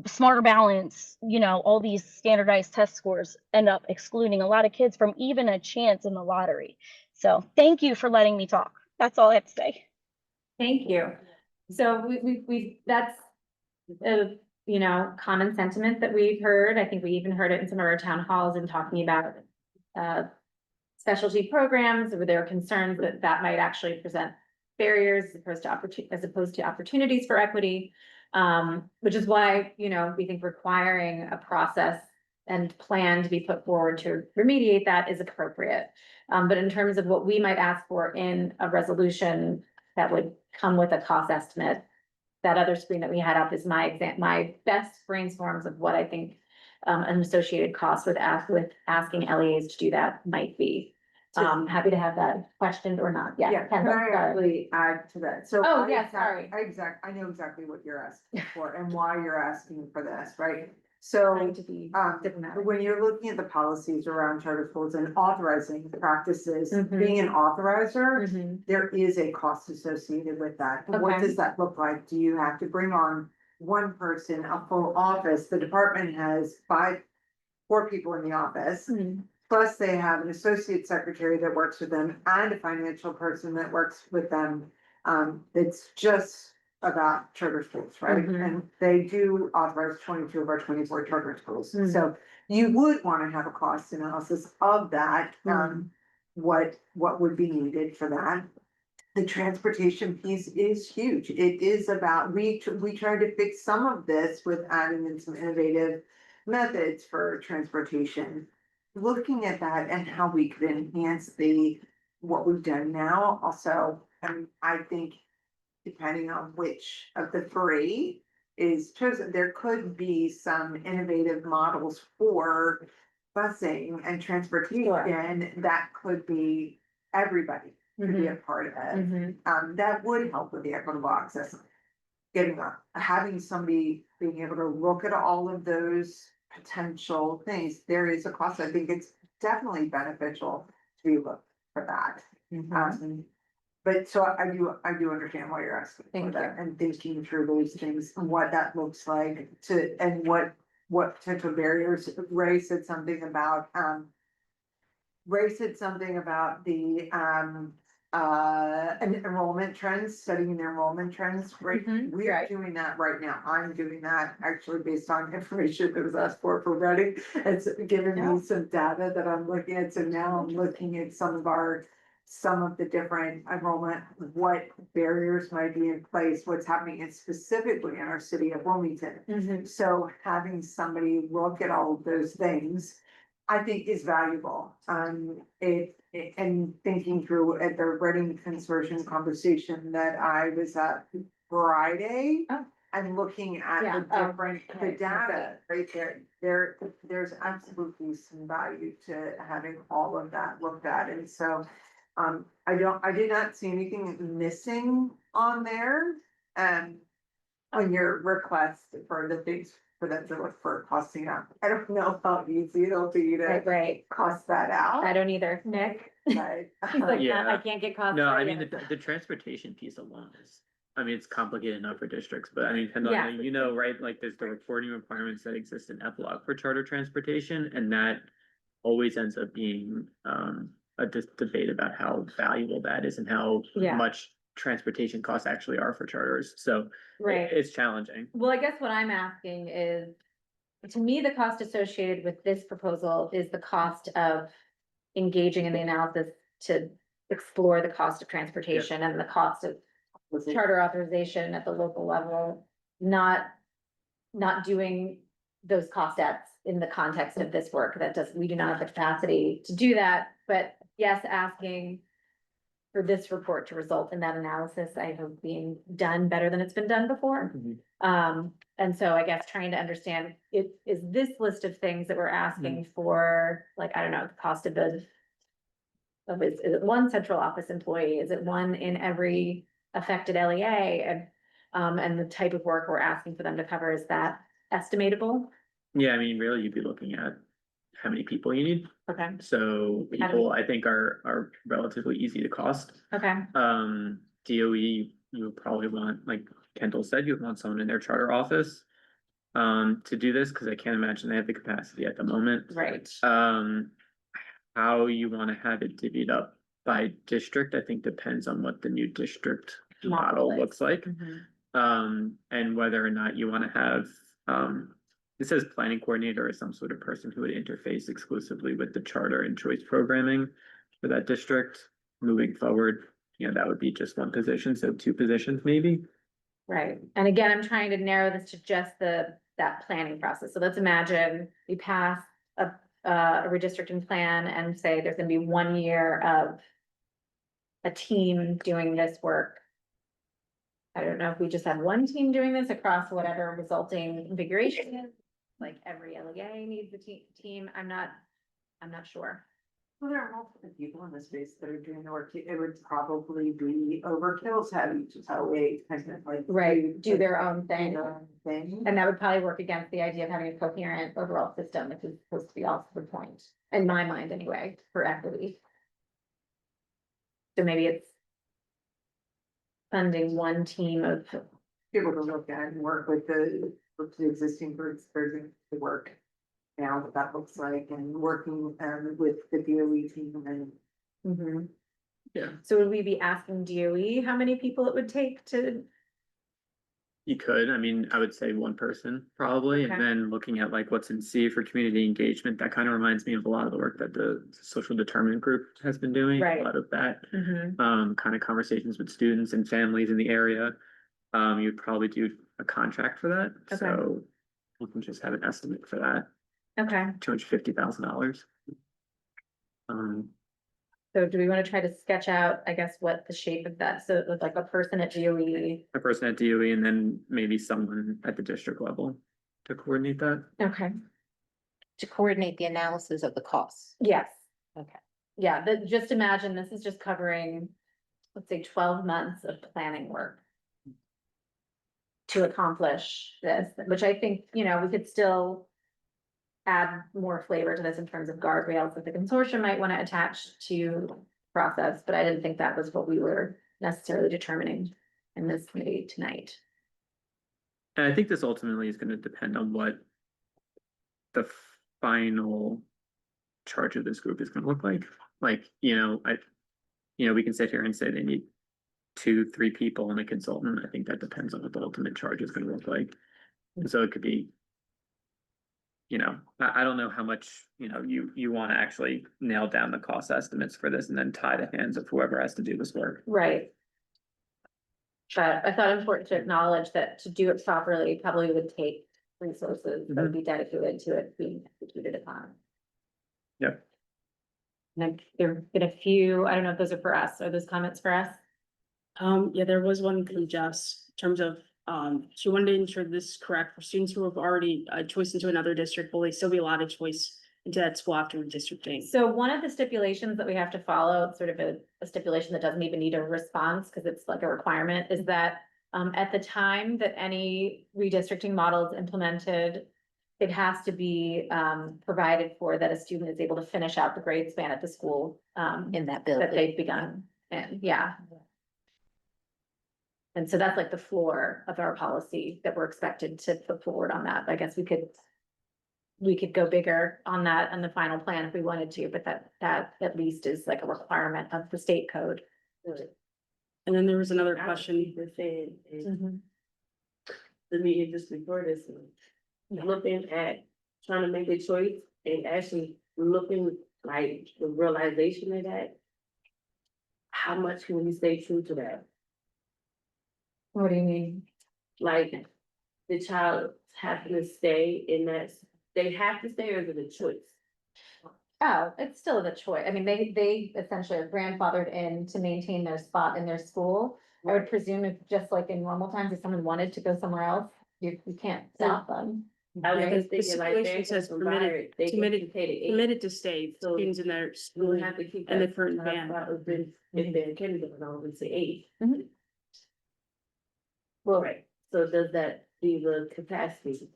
Smarter Balance, you know, all these standardized test scores end up excluding a lot of kids from even a chance in the lottery. So thank you for letting me talk. That's all I have to say. Thank you. So we that's a, you know, common sentiment that we've heard. I think we even heard it in some of our town halls and talking about specialty programs, where there are concerns that that might actually present barriers as opposed to opportunities for equity. Which is why, you know, we think requiring a process and plan to be put forward to remediate that is appropriate. But in terms of what we might ask for in a resolution that would come with a cost estimate, that other screen that we had up is my best brainstorms of what I think an associated cost with asking LEAs to do that might be. Happy to have that questioned or not. Yeah. Yeah, can Kendall, I sorry. actually add to that? So. Oh, I yeah, sorry. I know exactly what you're asking for and why you're asking for this, right? So, Trying to be diplomatic. when you're looking at the policies around charter schools and authorizing practices, Mhm. being an authorizer, Mhm. there is a cost associated with that. What Okay. does that look like? Do you have to bring on one person, a full office? The department has 4 people in the office. Mhm. Plus they have an associate secretary that works with them and a financial person that works with them. It's just about charter schools, right? Mhm. And they do authorize 22 of our 24 charter schools. Mhm. So you would want to have a cost analysis of that. What would be needed for that? The transportation piece is huge. It is about, we tried to fix some of this with adding in some innovative methods for transportation. Looking at that and how we could enhance what we've done now also, I think depending on which of the three is chosen, there could be some innovative models for busing and transportation that could be everybody could be a part of it. That would help with the equitable access. Having somebody being able to look at all of those potential things, there is a cost. I think it's definitely beneficial to be looked for that. But so I do understand why you're asking for Thank that and thinking through those things and what that looks like and what potential barriers. Ray said something about the enrollment trends, studying the enrollment trends. Right, we are right. doing that right now. I'm doing that actually based on information that was asked for Reading. It's given me some data that I'm looking at. So now I'm looking at some of the different enrollment, what barriers might be in place, what's happening and specifically in our city of Wilmington. So having somebody look at all of those things, I think is valuable. And thinking through at the Reading Consortium conversation that I was at Friday. Oh. And looking at Yeah. the data right there's absolutely some value to having all of that looked at. And so I did not see anything missing on there. On your request for the things for them to look for costing out. I don't know how easy it'll be to Right. cost that out. I don't either. Nick? But, He's like, Yeah. I can't get cost. No, I right mean, yet. the transportation piece alone is, I mean, it's complicated enough for districts, but I mean, Kendall, Yeah. you know, right, like there's the reporting requirements that exist in epilogue for charter transportation, and that always ends up being a debate about how valuable that is and how Yeah. much transportation costs actually are for charters, so Right. it's challenging. Well, I guess what I'm asking is, to me, the cost associated with this proposal is the cost of engaging in the analysis to explore the cost of transportation and the cost of charter authorization at the local level, not doing those cost adds in the context of this work. We do not have the capacity to do that, but yes, asking for this report to result in that analysis, I hope being done better than it's been done before. And so I guess trying to understand, is this list of things that we're asking for, like, I don't know, the cost of is it one central office employee? Is it one in every affected LEA? And the type of work we're asking for them to cover, is that estimatable? Yeah, I mean, really, you'd be looking at how many people you need. Okay, So people, I think, are relatively easy to cost. okay, DOE, you would probably want, like Kendall said, you would want someone in their charter office to do this, because I can't imagine they have the capacity at the moment. right. How you want to have it divvied up by district, I think depends on what the new district model is. looks like. And whether or not you want to have, it says planning coordinator or some sort of person who would interface exclusively with the charter and choice programming for that district moving forward. You know, that would be just one position, so 2 positions maybe. Right, and again, I'm trying to narrow this to just that planning process. So let's imagine we pass a redistricting plan and say there's gonna be 1 year of a team doing this work. I don't know if we just have one team doing this across whatever resulting configuration is, like every LEA needs a team. I'm not sure. Well, there are multiple people in this space that are doing the work. It would probably be overkill to have each LEA kind of like. Right, do their own thing. their own thing. And that would probably work against the idea of having a coherent overall system, which is supposed to be also the point, in my mind anyway, for equity. So maybe it's funding one team of, Be able to look at and work with the existing groups, the work. Now what that looks like and working with the DOE team and. Yeah. So would we be asking DOE how many people it would take to? You could, I mean, I would say 1 person probably, Okay. and then looking at like what's in C for community engagement, that kind of reminds me of a lot of the work that the social determinant group has been doing. Right. A lot of that, kind of conversations with students and families in the area. You'd probably do a contract for that, Okay. so you can just have an estimate for that. Okay, $250,000. so do we want to try to sketch out, I guess, what the shape of that, so it was like a person at DOE? A person at DOE and then maybe someone at the district level to coordinate that. Okay, To coordinate the analysis of the costs. yes. Okay. Yeah, but just imagine this is just covering, let's say, 12 months of planning work to accomplish this, which I think, you know, we could still add more flavor to this in terms of guardrails that the consortium might want to attach to process, but I didn't think that was what we were necessarily determining in this committee tonight. And I think this ultimately is gonna depend on what the final charge of this group is gonna look like. Like, we can sit here and say they need 2, 3 people and a consultant. I think that depends on what the ultimate charge is gonna look like. And so it could be, I don't know how much, you wanna actually nail down the cost estimates for this and then tie the hands of whoever has to do this work. Right. But I thought it important to acknowledge that to do it properly probably would take resources that would be dedicated to it being executed upon. Yep. And there have been a few, I don't know if those are for us, are those comments for us? Yeah, there was one from Jess in terms of, she wanted to ensure this is correct for students who have already choice into another district, will they still be allowed a choice into that school after redistricting? So one of the stipulations that we have to follow, it's sort of a stipulation that doesn't even need a response, because it's like a requirement, is that at the time that any redistricting model is implemented, it has to be provided for that a student is able to finish out the grade span at the school In that that building. they've begun in, yeah. And so that's like the floor of our policy that we're expected to put forward on that. I guess we could go bigger on that on the final plan if we wanted to, but that at least is like a requirement of the state code. And then there was another question. You're saying, Mm-hmm. the meeting just before this, looking at, trying to make a choice and actually looking like the realization of that. How much can we stay true to that? What do you mean? Like, the child having to stay in that, they have to stay or is it a choice? Oh, it's still the choice. I mean, they essentially are grandfathered in to maintain their spot in their school. I would presume if, just like in normal times, if someone wanted to go somewhere else, you can't stop them. I was Yeah, just the thinking like, stipulation they're says provided, permitted- they can committed- pay the eight. Committed to stay, So students in their We school. would have to keep. and the that current child ban. spot open if they're in kindergarten, I would say 8. Well, Right, so does that leave a capacity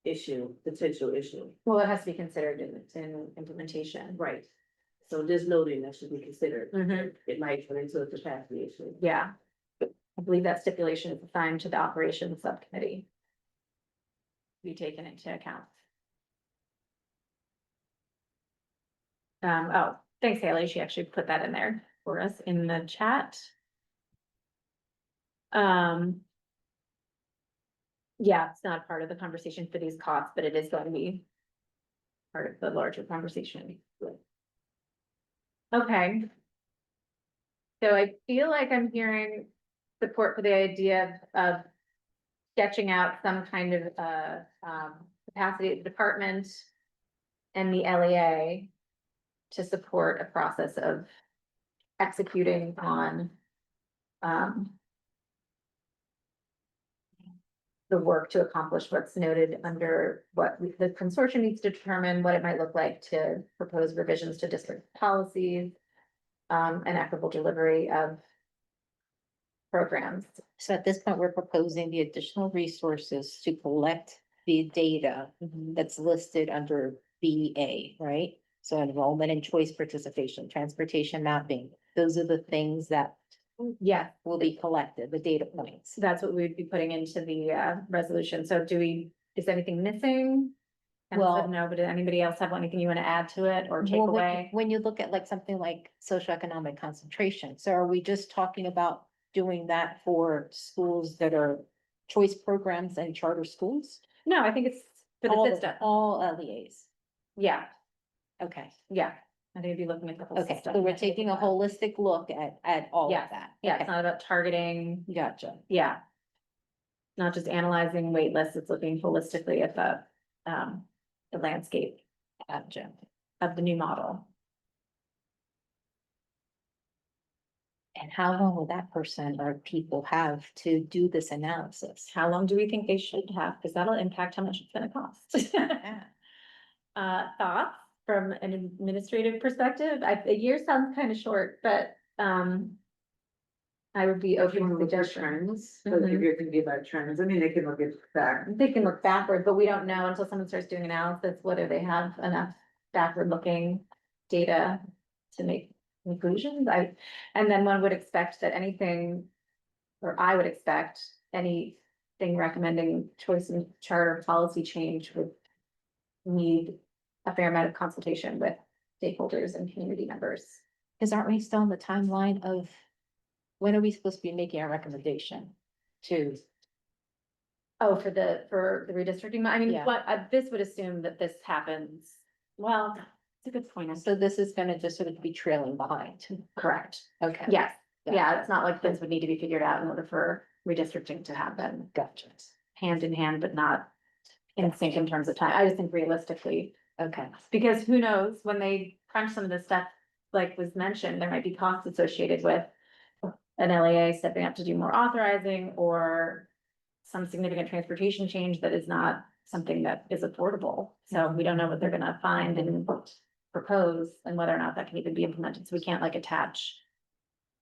issue, potential issue? well, it has to be considered in implementation. Right. So just noting that should be considered. Mhm. It might turn into a capacity issue. Yeah. I believe that stipulation is assigned to the operations subcommittee. Be taken into account. Oh, thanks, Haley. She actually put that in there for us in the chat. Yeah, it's not part of the conversation for these costs, but it is going to be part of the larger conversation. Okay. So I feel like I'm hearing support for the idea of sketching out some kind of capacity at the department and the LEA to support a process of executing on the work to accomplish what's noted under what the consortium needs to determine what it might look like to propose revisions to district policies and equitable delivery of programs. So at this point, we're proposing the additional resources to collect the data that's listed under BA, right? So enrollment and choice participation, transportation mapping, those are the things that Yeah, will be collected, the data points. that's what we would be putting into the resolution. So is anything missing? And Well- said no, but did anybody else have anything you want to add to it or take Well, away? when you look at like something like socioeconomic concentration, so are we just talking about doing that for schools that are choice programs and charter schools? No, I think it's for the All fit of- stuff. All LEAs, Yeah, okay, yeah. I think if you looking at the whole okay, system. so we're taking a holistic look at all of Yes, that. yeah, it's Okay, not about targeting, gotcha. yeah. Not just analyzing wait lists, it's looking holistically at the the landscape of the new model. And how long will that person or people have to do this analysis? How long do we think they should have? Because that'll impact how much it's gonna cost. Thoughts from an administrative perspective? A year sounds kind of short, but, I would be open to suggestions. So if you're thinking about trends, I mean, they can look at back. They can look backward, but we don't know until someone starts doing analysis, whether they have enough backward-looking data to make conclusions. And then one would expect that anything, or I would expect anything recommending choice and charter policy change would need a fair amount of consultation with stakeholders and community members. Cause aren't we still in the timeline of when are we supposed to be making our recommendation to? Oh, for the redistricting, I mean, Yeah. what, this would assume that this happens, well, it's a good point. So this is gonna just sort of be trailing behind. Correct. Okay. Yes, yeah, Gotcha. it's not like this would need to be figured out in order for redistricting to happen Gotcha. hand in hand, but not in sync in terms of time. I just think realistically, Okay. because who knows, when they crunch some of this stuff, like was mentioned, there might be costs associated with an LAA stepping up to do more authorizing or some significant transportation change that is not something that is affordable. So we don't know what they're gonna find and propose and whether or not that can even be implemented. So we can't like attach,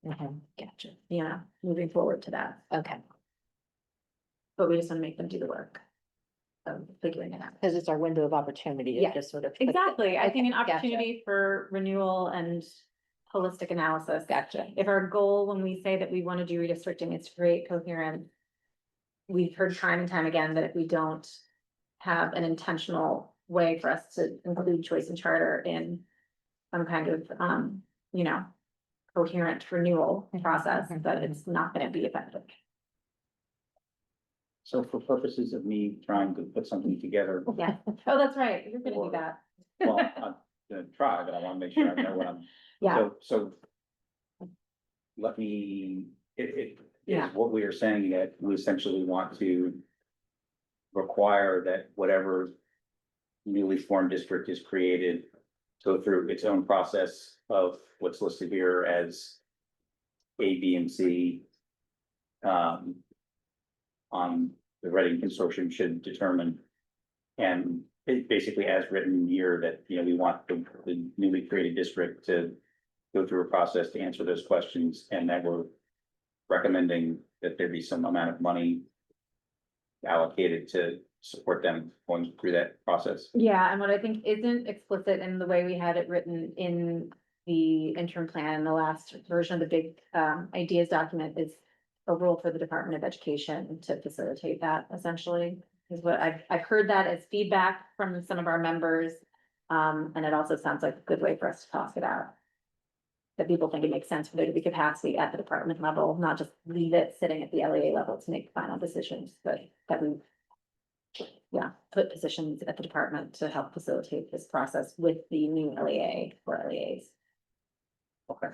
Gotcha. you know, moving forward to that. Okay. But we just wanna make them do the work of figuring it out. Cause it's our window of opportunity to Yeah, just sort of. Exactly. I think an Okay, gotcha. opportunity for renewal and holistic analysis. Gotcha. If our goal, when we say that we want to do redistricting, is to create coherent. We've heard time and time again that if we don't have an intentional way for us to include choice and charter in some kind of, you know, coherent renewal process, that it's not gonna be effective. So for purposes of me trying to put something together, Yeah. Oh, that's right. You're gonna do that. well, I'm gonna try, but I wanna make sure I know what I'm. Yeah, So. Let me, it Yeah. is what we are saying that we essentially want to. Require that whatever. Newly formed district is created. Go through its own process of what's listed here as. A, B, and C. On the Reading Consortium should determine. And it basically as written here that, you know, we want the newly created district to. Go through a process to answer those questions and that we're. Recommending that there be some amount of money. Allocated to support them going through that process. yeah, and what I think isn't explicit in the way we had it written in the interim plan, the last version of the big ideas document is. A role for the Department of Education to facilitate that essentially, is what I've heard that as feedback from some of our members. And it also sounds like a good way for us to talk it out. That people think it makes sense for there to be capacity at the department level, not just leave it sitting at the LEA level to make final decisions, but that we. Yeah, put positions at the department to help facilitate this process with the new LEA or LEAs. Okay.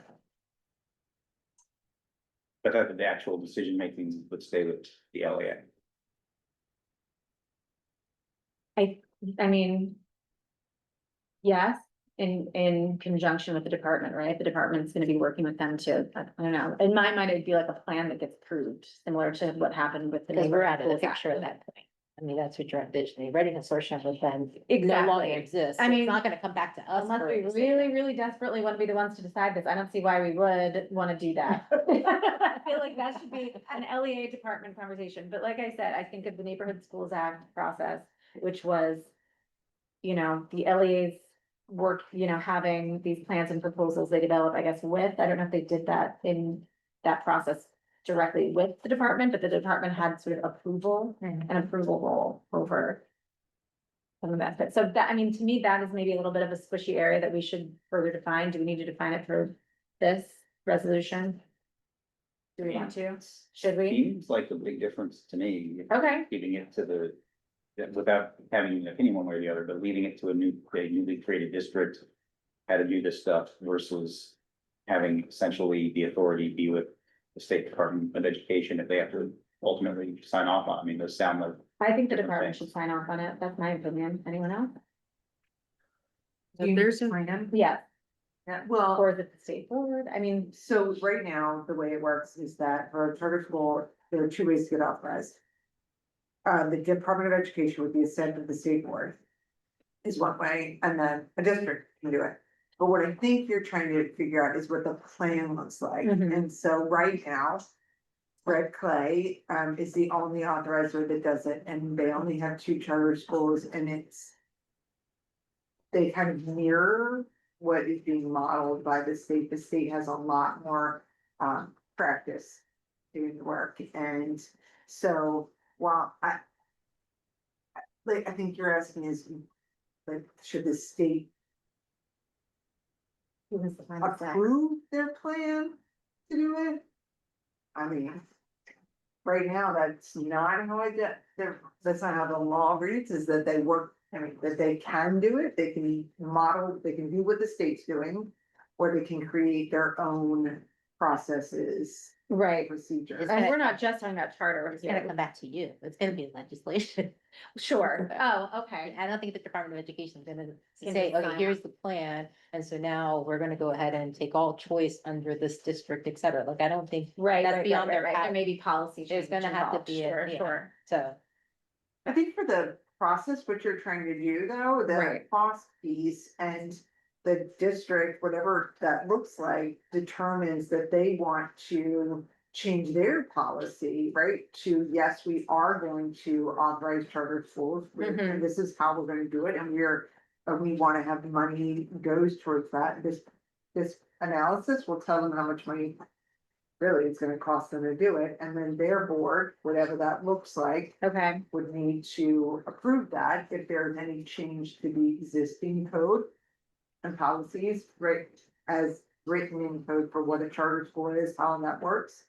But that the actual decision making would stay with the LAA. I mean. Yes, in conjunction with the department, right? The department's gonna be working with them to, I don't know, in my mind, it'd be like a plan that gets approved, similar to what happened with the. Because we're out of the Neighborhood picture at Schools that point. I mean, that's what you're envisioning. Reading Consortium with them no Exactly. longer exists. I So mean, it's not gonna come back to us. Unless for we a decision. really, really desperately want to be the ones to decide this, I don't see why we would want to do that. I feel like that should be an LEA department conversation, but like I said, I think of the Neighborhood Schools Act process, which was. You know, the LEA's work, you know, having these plans and proposals they develop, I guess, with, I don't know if they did that in that process. Directly with the department, but the department had sort of approval, an approval role over. Some of that, but so that, I mean, to me, that is maybe a little bit of a squishy area that we should further define. Do we need to define it for this resolution? Do we want to? Should we? Seems like a big difference to me. Okay, Giving it to the. Without having an opinion one way or the other, but leaving it to a newly created district. How to do this stuff versus having essentially the authority be with the State Department of Education if they have to ultimately sign off on. I mean, those sound like. I think the Different department things. should sign off on it. That's my opinion. Anyone else? Do you need There's a plan? Yeah, Yeah, well. or is it the state board? I mean, So right now, the way it works is that for a charter school, there are two ways to get authorized. The Department of Education would be a sent of the state board. Is one way, and then a district can do it. But what I think you're trying to figure out is what the plan looks like, Mhm. and so right now. Fred Clay, is the only authorizer that does it, and they only have two charter schools, and it's. They kind of mirror what is being modeled by the state. The state has a lot more practice doing the work, and so while I think you're asking is, like, should the state who has the final say? approve their plan to do it? I mean, right now, that's not how I get there, that's not how the law reads, is that they work, I mean, that they can do it, they can model, they can do what the state's doing. Or they can create their own processes, Right, procedures. and we're not just talking about charter It's gonna here. come back to you. It's gonna be legislation. Sure, oh, okay. I don't think the Department of Education is gonna Can say, just okay, sign here's off. the plan, and so now we're gonna go ahead and take all choice under this district, et cetera. Like, I don't think, Right, That's right, beyond right, their right, power. there may be policy There's change gonna have to involved, be a- sure, yeah. sure. so. I think for the process, what you're trying to do though, the Right. cost piece and the district, whatever that looks like, determines that they want to change their policy, right? To, yes, we are going to authorize charter schools, and this is how we're gonna do it, and we wanna have money goes towards that. This analysis will tell them how much money really it's gonna cost them to do it, and then their board, whatever that looks like, Okay, would need to approve that if there's any change to the existing code. And policies, right, as written in code for what a charter school is, how that works.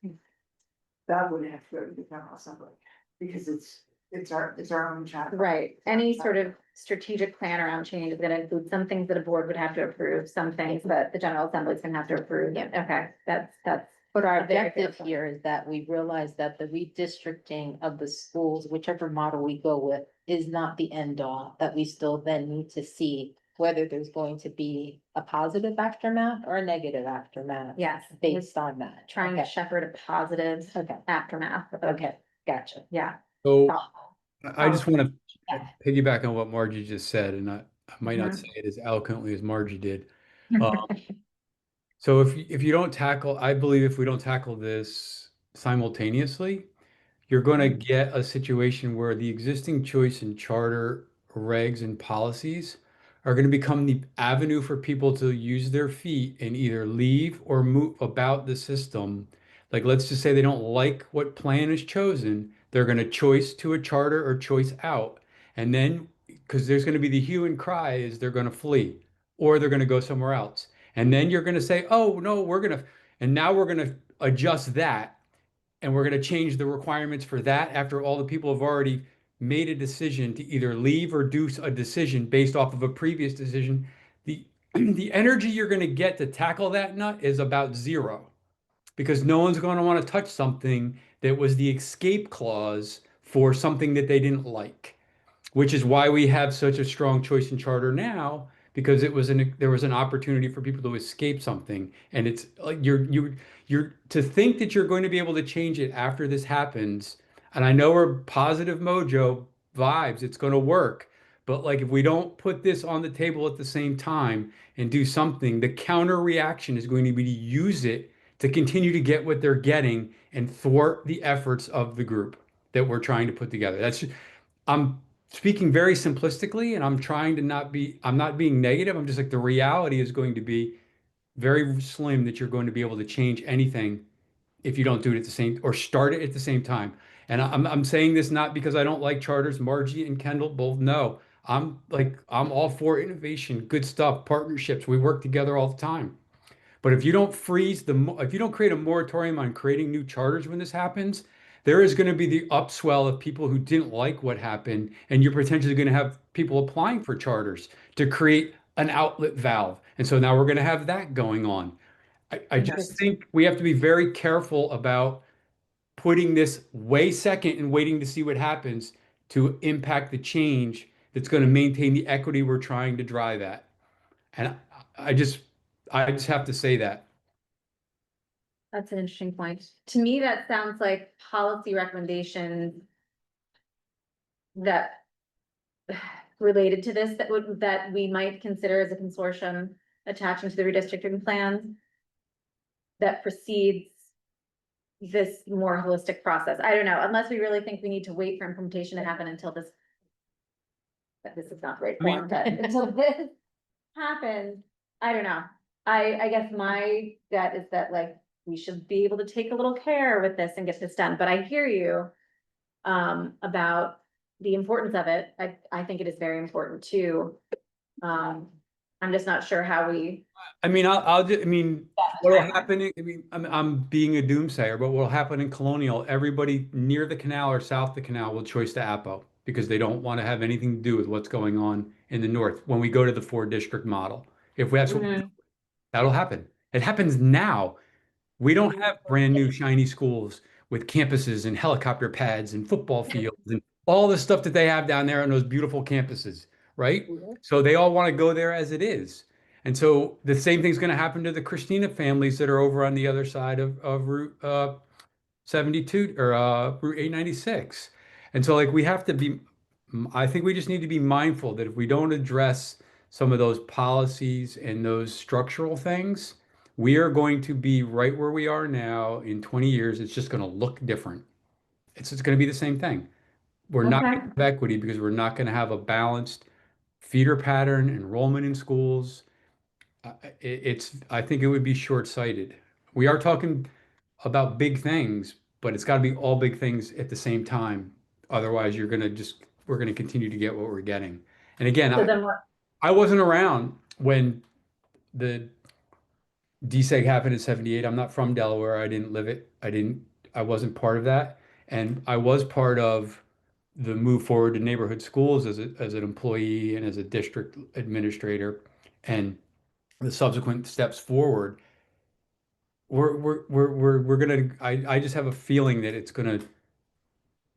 That would have to go to the general assembly, because it's our own chapter. right, any sort of strategic plan around change is gonna include some things that a board would have to approve, some things that the general assembly is gonna have to approve. Yeah. Okay, that's. But our a very fair objective point. here is that we realize that the redistricting of the schools, whichever model we go with, is not the end all. That we still then need to see whether there's going to be a positive aftermath or a negative aftermath Yes, based on that. trying to Okay. shepherd a positive Okay, aftermath. of- okay, gotcha. Yeah. So thoughtful. I just want to Yeah. piggyback on what Margie just said, and I might not Mhm. say it as eloquently as Margie did. So if you don't tackle, I believe if we don't tackle this simultaneously, you're going to get a situation where the existing choice in charter regs and policies are going to become the avenue for people to use their feet and either leave or move about the system. Like, let's just say they don't like what plan is chosen, they're going to choice to a charter or choice out. And then, because there's going to be the hue and cry, is they're going to flee or they're going to go somewhere else. And then you're going to say, oh, no, and now we're going to adjust that and we're going to change the requirements for that after all the people have already made a decision to either leave or do a decision based off of a previous decision. The the energy you're going to get to tackle that nut is about zero because no one's going to want to touch something that was the escape clause for something that they didn't like, which is why we have such a strong choice in charter now, because there was an opportunity for people to escape something. And it's like you're to think that you're going to be able to change it after this happens. And I know we're positive mojo vibes, it's going to work. But like if we don't put this on the table at the same time and do something, the counter reaction is going to be to use it to continue to get what they're getting and thwart the efforts of the group that we're trying to put together. I'm speaking very simplistically and I'm trying to I'm not being negative. I'm just like the reality is going to be very slim that you're going to be able to change anything if you don't do it at the same or start it at the same time. And I'm saying this not because I don't like charters. Margie and Kendall both know. I'm all for innovation, good stuff, partnerships. We work together all the time. But if you don't if you don't create a moratorium on creating new charters when this happens, there is going to be the upswell of people who didn't like what happened, and you're potentially going to have people applying for charters to create an outlet valve. And so now we're going to have that going on. I just think we have to be very careful about putting this way second and waiting to see what happens to impact the change that's going to maintain the equity we're trying to drive at. And I just have to say that. That's an interesting point. To me, that sounds like policy recommendations that related to this that we might consider as a consortium attaching to the redistricting plans that precedes this more holistic process. I don't know, unless we really think we need to wait for implementation to happen until this. But this is not the right I mean- form, but until this happens, I don't know. I guess my gut is that like, we should be able to take a little care with this and get this done, but I hear you. About the importance of it. I think it is very important too. I'm just not sure how we. I mean, I mean, what'll happen, I mean, I'm being a doomsayer, but what'll happen in Colonial, everybody near the canal or south of the canal will choice to Apo because they don't want to have anything to do with what's going on in the north when we go to the 4 district model. If that's what, that'll happen. It happens now. We don't have brand new shiny schools with campuses and helicopter pads and football fields and all the stuff that they have down there on those beautiful campuses, right? So they all want to go there as it is. And so the same thing's going to happen to the Christina families that are over on the other side of Route 72 or Route 896. And so like we have to be, I think we just need to be mindful that if we don't address some of those policies and those structural things, we are going to be right where we are now in 20 years. It's just going to look different. It's just going to be the same thing. We're not Okay. going to have equity because we're not going to have a balanced feeder pattern, enrollment in schools. I think it would be short-sighted. We are talking about big things, but it's got to be all big things at the same time. Otherwise, we're going to continue to get what we're getting. And again, So then what? I wasn't around when the DSEG happened in 78. I'm not from Delaware. I didn't live it. I wasn't part of that. And I was part of the move forward to neighborhood schools as an employee and as a district administrator and the subsequent steps forward. We're gonna, I just have a feeling that it's gonna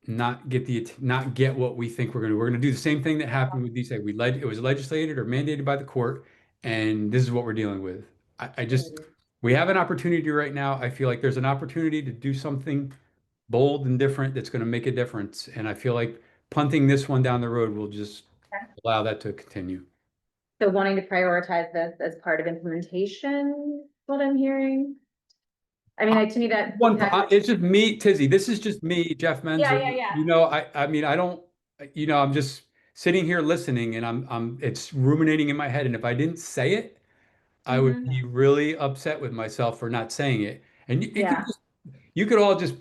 not get what we think we're gonna do the same thing that happened with DSEG. It was legislated or mandated by the court, and this is what we're dealing with. I just, we have an opportunity right now. I feel like there's an opportunity to do something bold and different that's going to make a difference. And I feel like punting this one down the road will just allow that to continue. So wanting to prioritize this as part of implementation, what I'm hearing. I mean, to me that. It's just me, Tizzy. This is just me, Jeff Menzer. Yeah. You know, I mean, I don't, you know, I'm just sitting here listening and it's ruminating in my head. And if I didn't say it, I would be really upset with myself for not saying it. And you could all just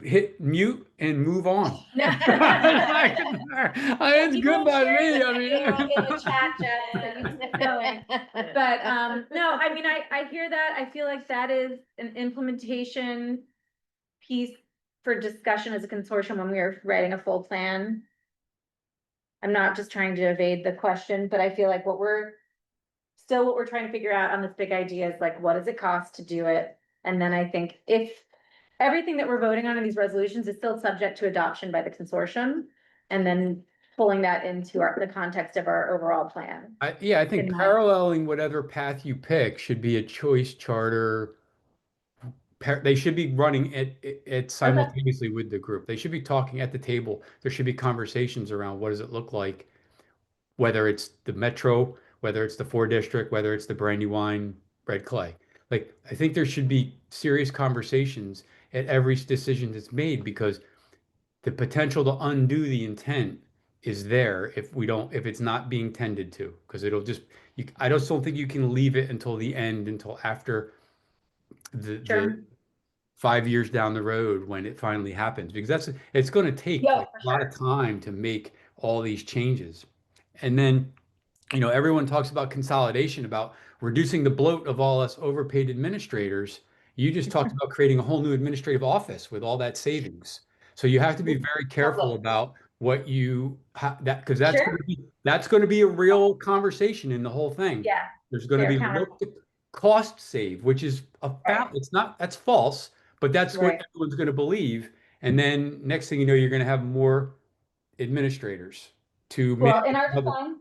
hit mute and move on. It's good by me. I mean, in the chat, but no, I mean, I hear that. I feel like that is an implementation piece for discussion as a consortium when we are writing a full plan. I'm not just trying to evade the question, but I feel like what we're trying to figure out on this big idea is like, what does it cost to do it? And then I think if everything that we're voting on in these resolutions is still subject to adoption by the consortium, and then pulling that into the context of our overall plan. I think paralleling whatever path you pick should be a choice charter. They should be running it simultaneously with the group. They should be talking at the table. There should be conversations around what does it look like, whether it's the metro, whether it's the 4 district, whether it's the Brandywine, Red Clay. Like, I think there should be serious conversations at every decision that's made because the potential to undo the intent is there if it's not being tended to, because I just don't think you can leave it until the end, until after the 5 years down the road when it finally happens, because it's going to take a lot of time to make all these changes. And then, you know, everyone talks about consolidation, about reducing the bloat of all us overpaid administrators. You just talked about creating a whole new administrative office with all that savings. So you have to be very careful about what because that's going to be a real conversation in the whole thing. Yeah. There's going to be cost save, which is that's false, but that's what everyone's going to believe. And then next thing you know, you're going to have more administrators to Well, in our defense,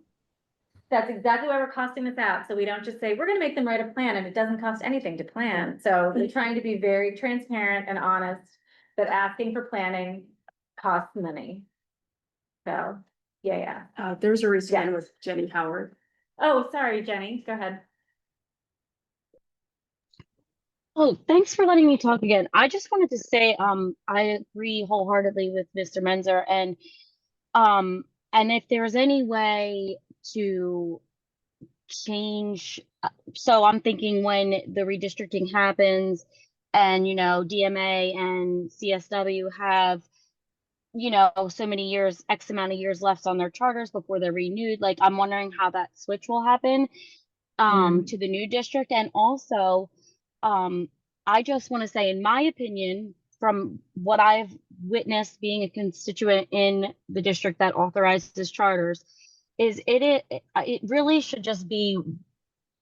That's exactly why we're costing this out, so we don't just say, we're gonna make them write a plan, and it doesn't cost anything to plan. So we're trying to be very transparent and honest, that asking for planning costs money. So, yeah. There's a reason Yeah. with Jenny Howard. Oh, sorry, Jenny, go ahead. Oh, thanks for letting me talk again. I just wanted to say, I agree wholeheartedly with Mr. Menzer and if there's any way to change, so I'm thinking when the redistricting happens and, DMA and CSW have, so many years, X amount of years left on their charters before they're renewed, like, I'm wondering how that switch will happen, to the new district. And also, I just want to say, in my opinion, from what I've witnessed being a constituent in the district that authorizes charters, is it really should just be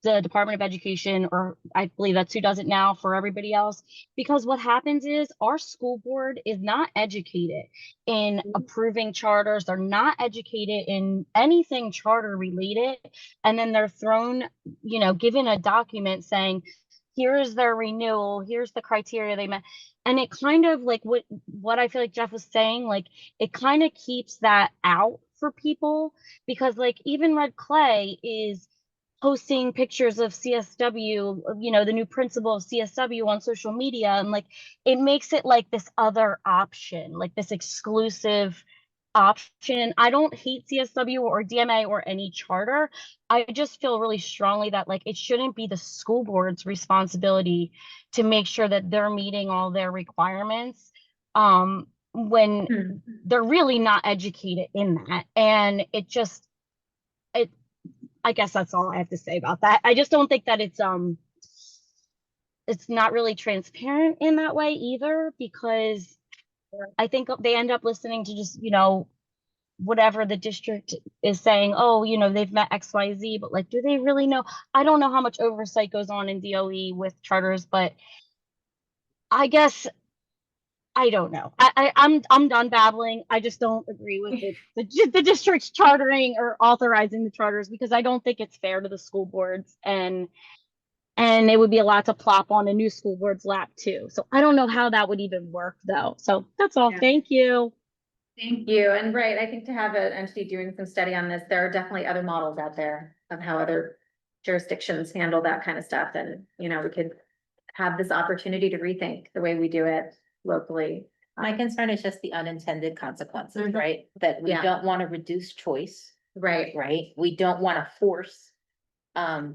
the Department of Education, or I believe that's who does it now for everybody else. Because what happens is our school board is not educated in approving charters. They're not educated in anything charter related. And then they're thrown, given a document saying, here is their renewal, here's the criteria they met. And it kind of like what I feel like Jeff was saying, like it kind of keeps that out for people, because like even Red Clay is posting pictures of CSW, the new principal of CSW on social media. And like, it makes it like this other option, like this exclusive option. And I don't hate CSW or DMA or any charter. I just feel really strongly that like, it shouldn't be the school board's responsibility to make sure that they're meeting all their requirements. When they're really not educated in that. And I guess that's all I have to say about that. I just don't think that it's not really transparent in that way either, because I think they end up listening to just, whatever the district is saying. Oh, they've met XYZ, but like, do they really know? I don't know how much oversight goes on in DOE with charters, but I guess I don't know. I'm done babbling. I just don't agree with it. The district's chartering or authorizing the charters, because I don't think it's fair to the school boards, and it would be a lot to plop on a new school board's lap too. So I don't know how that would even work though. So that's all. Yeah. Thank you. Thank you. And right, I think to have an entity doing some study on this, there are definitely other models out there of how other jurisdictions handle that kind of stuff. And, we could have this opportunity to rethink the way we do it locally. My concern is just the unintended consequences, right? That we Yeah. don't want to reduce choice, Right. right? We don't want to force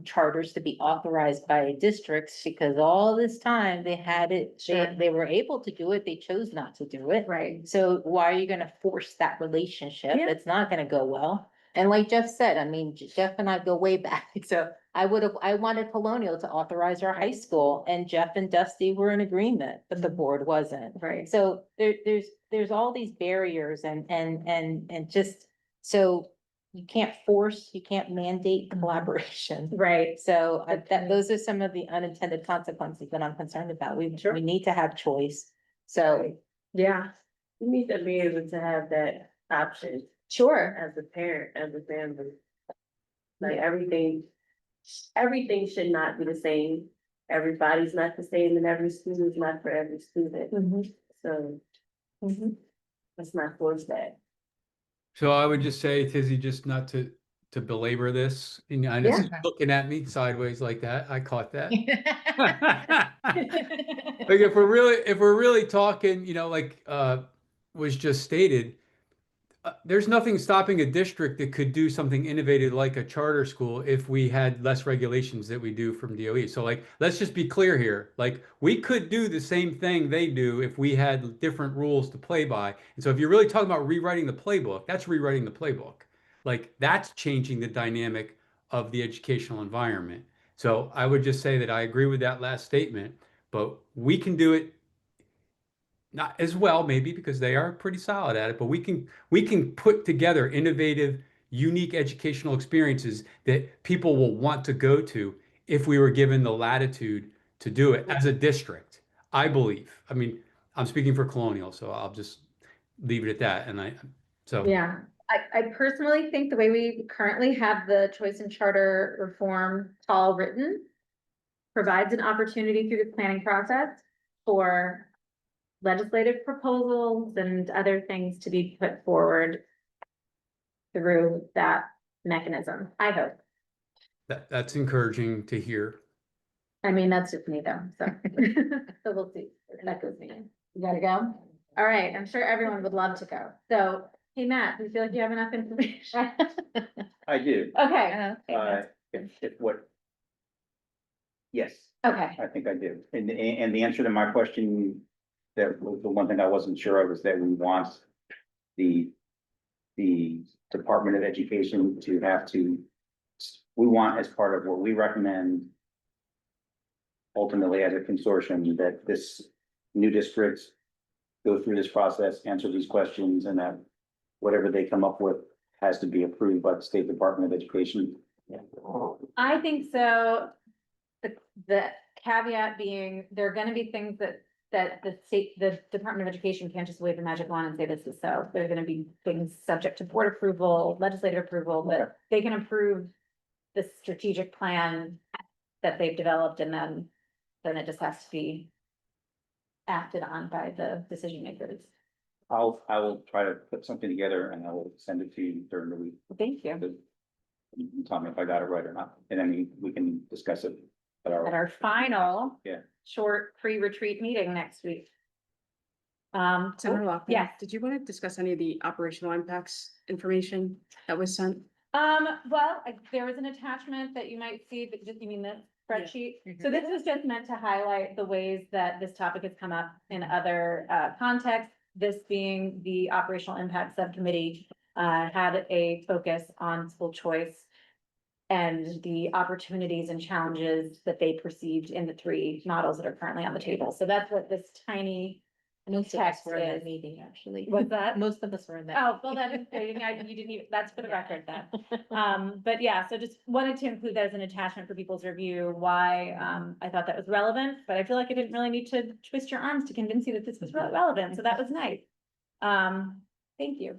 charters to be authorized by districts, because all this time they had it, Sure. they were able to do it, they chose not to do it. Right. So why are you gonna force that relationship? Yeah. It's not gonna go well. And like Jeff said, I mean, Jeff and I go way back, so I wanted Colonial to authorize our high school, and Jeff and Dusty were in agreement, but the board wasn't. Right. So there's all these barriers and just, so you can't force, you can't mandate collaboration. Right. So those are some of the unintended consequences that I'm concerned about. We need to have choice. So, Yeah. You need to be able to have that option Sure. as a parent, as a family. Like everything should not be the same. Everybody's not the same, and every student is not for every student. So let's not force that. So I would just say, Tizzy, just not to belabor this, and I know she's looking at me sideways like that. I caught that. Like if we're really talking, like was just stated, there's nothing stopping a district that could do something innovative like a charter school if we had less regulations that we do from DOE. So like, let's just be clear here. Like we could do the same thing they do if we had different rules to play by. And so if you're really talking about rewriting the playbook, that's rewriting the playbook. Like that's changing the dynamic of the educational environment. So I would just say that I agree with that last statement, but we can do it not as well, maybe because they are pretty solid at it, but we can put together innovative, unique educational experiences that people will want to go to if we were given the latitude to do it as a district. I believe. I mean, I'm speaking for Colonial, so I'll just leave it at that. And so Yeah. I personally think the way we currently have the choice and charter reform all written provides an opportunity through the planning process for legislative proposals and other things to be put forward through that mechanism, I hope. That's encouraging to hear. I mean, that's just me though, so. So we'll see. That goes me. You gotta go? All right, I'm sure everyone would love to go. So, hey, Matt, do you feel like you have enough information? I do. Okay, If what? Yes, okay. I think I do. And the answer to my question, that was the one thing I wasn't sure of, is that we want the Department of Education to have to, we want, as part of what we recommend ultimately as a consortium, that this new district go through this process, answer these questions, and that whatever they come up with has to be approved by the State Department of Education. I think so. The caveat being, there are gonna be things that the Department of Education can't just wave a magic wand and say this is so. There are gonna be things subject to board approval, legislative approval, but they can approve the strategic plan that they've developed, and then it just has to be acted on by the decision makers. I will try to put something together and I will send it to you during the week. Thank you. You can tell me if I got it right or not, and then we can discuss it at At our, our final. Yeah. Short pre-retreat meeting next week. Senator Lockton, yes. did you want to discuss any of the operational impacts information that was sent? Well, there was an attachment that you might see, but just, you mean the spreadsheet? So this is just meant to highlight the ways that this topic has come up in other contexts. This being the operational impact subcommittee had a focus on school choice and the opportunities and challenges that they perceived in the three models that are currently on the table. So that's what this tiny Most of us text were in that is. meeting, actually. What's that? Most of us were in that. Oh, well, then, you didn't even, that's for the record then. But yeah, so just wanted to include that as an attachment for people's review, why, I thought that was relevant, but I feel like I didn't really need to twist your arms to convince you that this was really relevant, so that was nice. Thank you.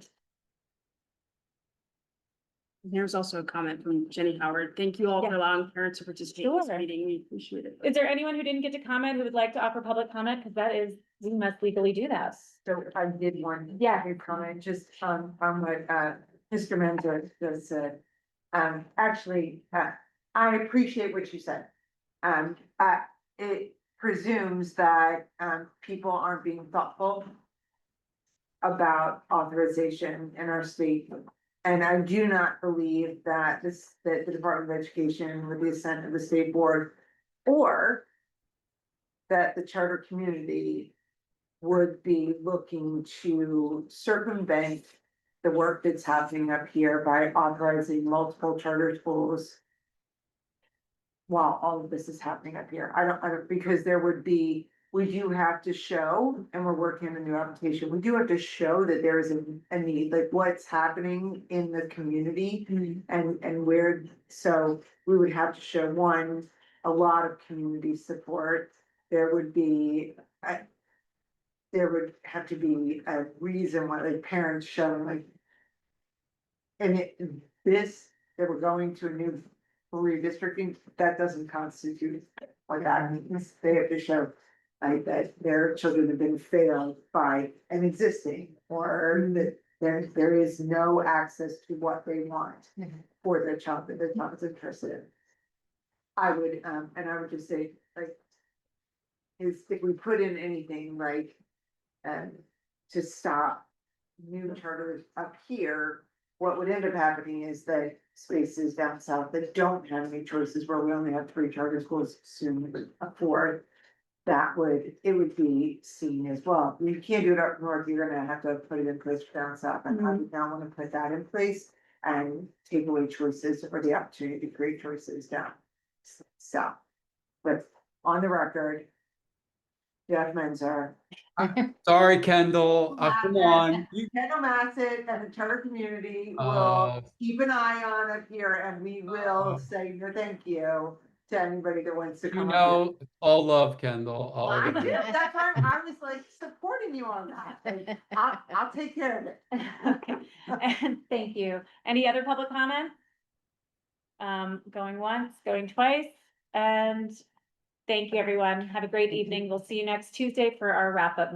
There's also a comment from Jenny Howard. Thank you all for Yeah. allowing parents to participate in this Sure. meeting. We appreciate it. Is there anyone who didn't get to comment who would like to offer public comment? Because that is, we must legally do that. So I did one. Yeah. Comment just on what Mr. Menzo just said. Actually, I appreciate what you said. It presumes that people aren't being thoughtful about authorization in our state. And I do not believe that that the Department of Education, with the assent of the state board, or that the charter community would be looking to circumvent the work that's happening up here by authorizing multiple charter schools while all of this is happening up here. I don't, because there would be, we do have to show, and we're working on a new application, we do have to show that there is a need, like what's happening in the community and where, so we would have to show, one, a lot of community support. There would be, there would have to be a reason why, like, parents showing, like, and this, they were going to a new redistricting, that doesn't constitute like that. I mean, they have to show like that their children have been failed by an existing, or that there is no access to what they want for their child, that their child is interested in. I would, and I would just say, like, is if we put in anything like, to stop new charters up here, what would end up happening is that spaces down south that don't have any choices, where we only have 3 charter schools soon afford, it would be seen as well. You can't do it up north, you're gonna have to put it in place for down south, and I would not wanna put that in place and take away choices or the opportunity to create choices down south. But on the record, Jeff Menzer, Sorry, Kendall, come on. Kendall Massett and the charter community will Uh, keep an eye on it here, and we will say, no, thank you. to anybody that wants to You come up here. know, all love, Kendall. Well, All I love. do, that's why I was like supporting you on that, and I'll take care of it. Okay, and thank you. Any other public comment? Going once, going twice, and thank you, everyone. Have a great evening. We'll see you next Tuesday for our wrap-up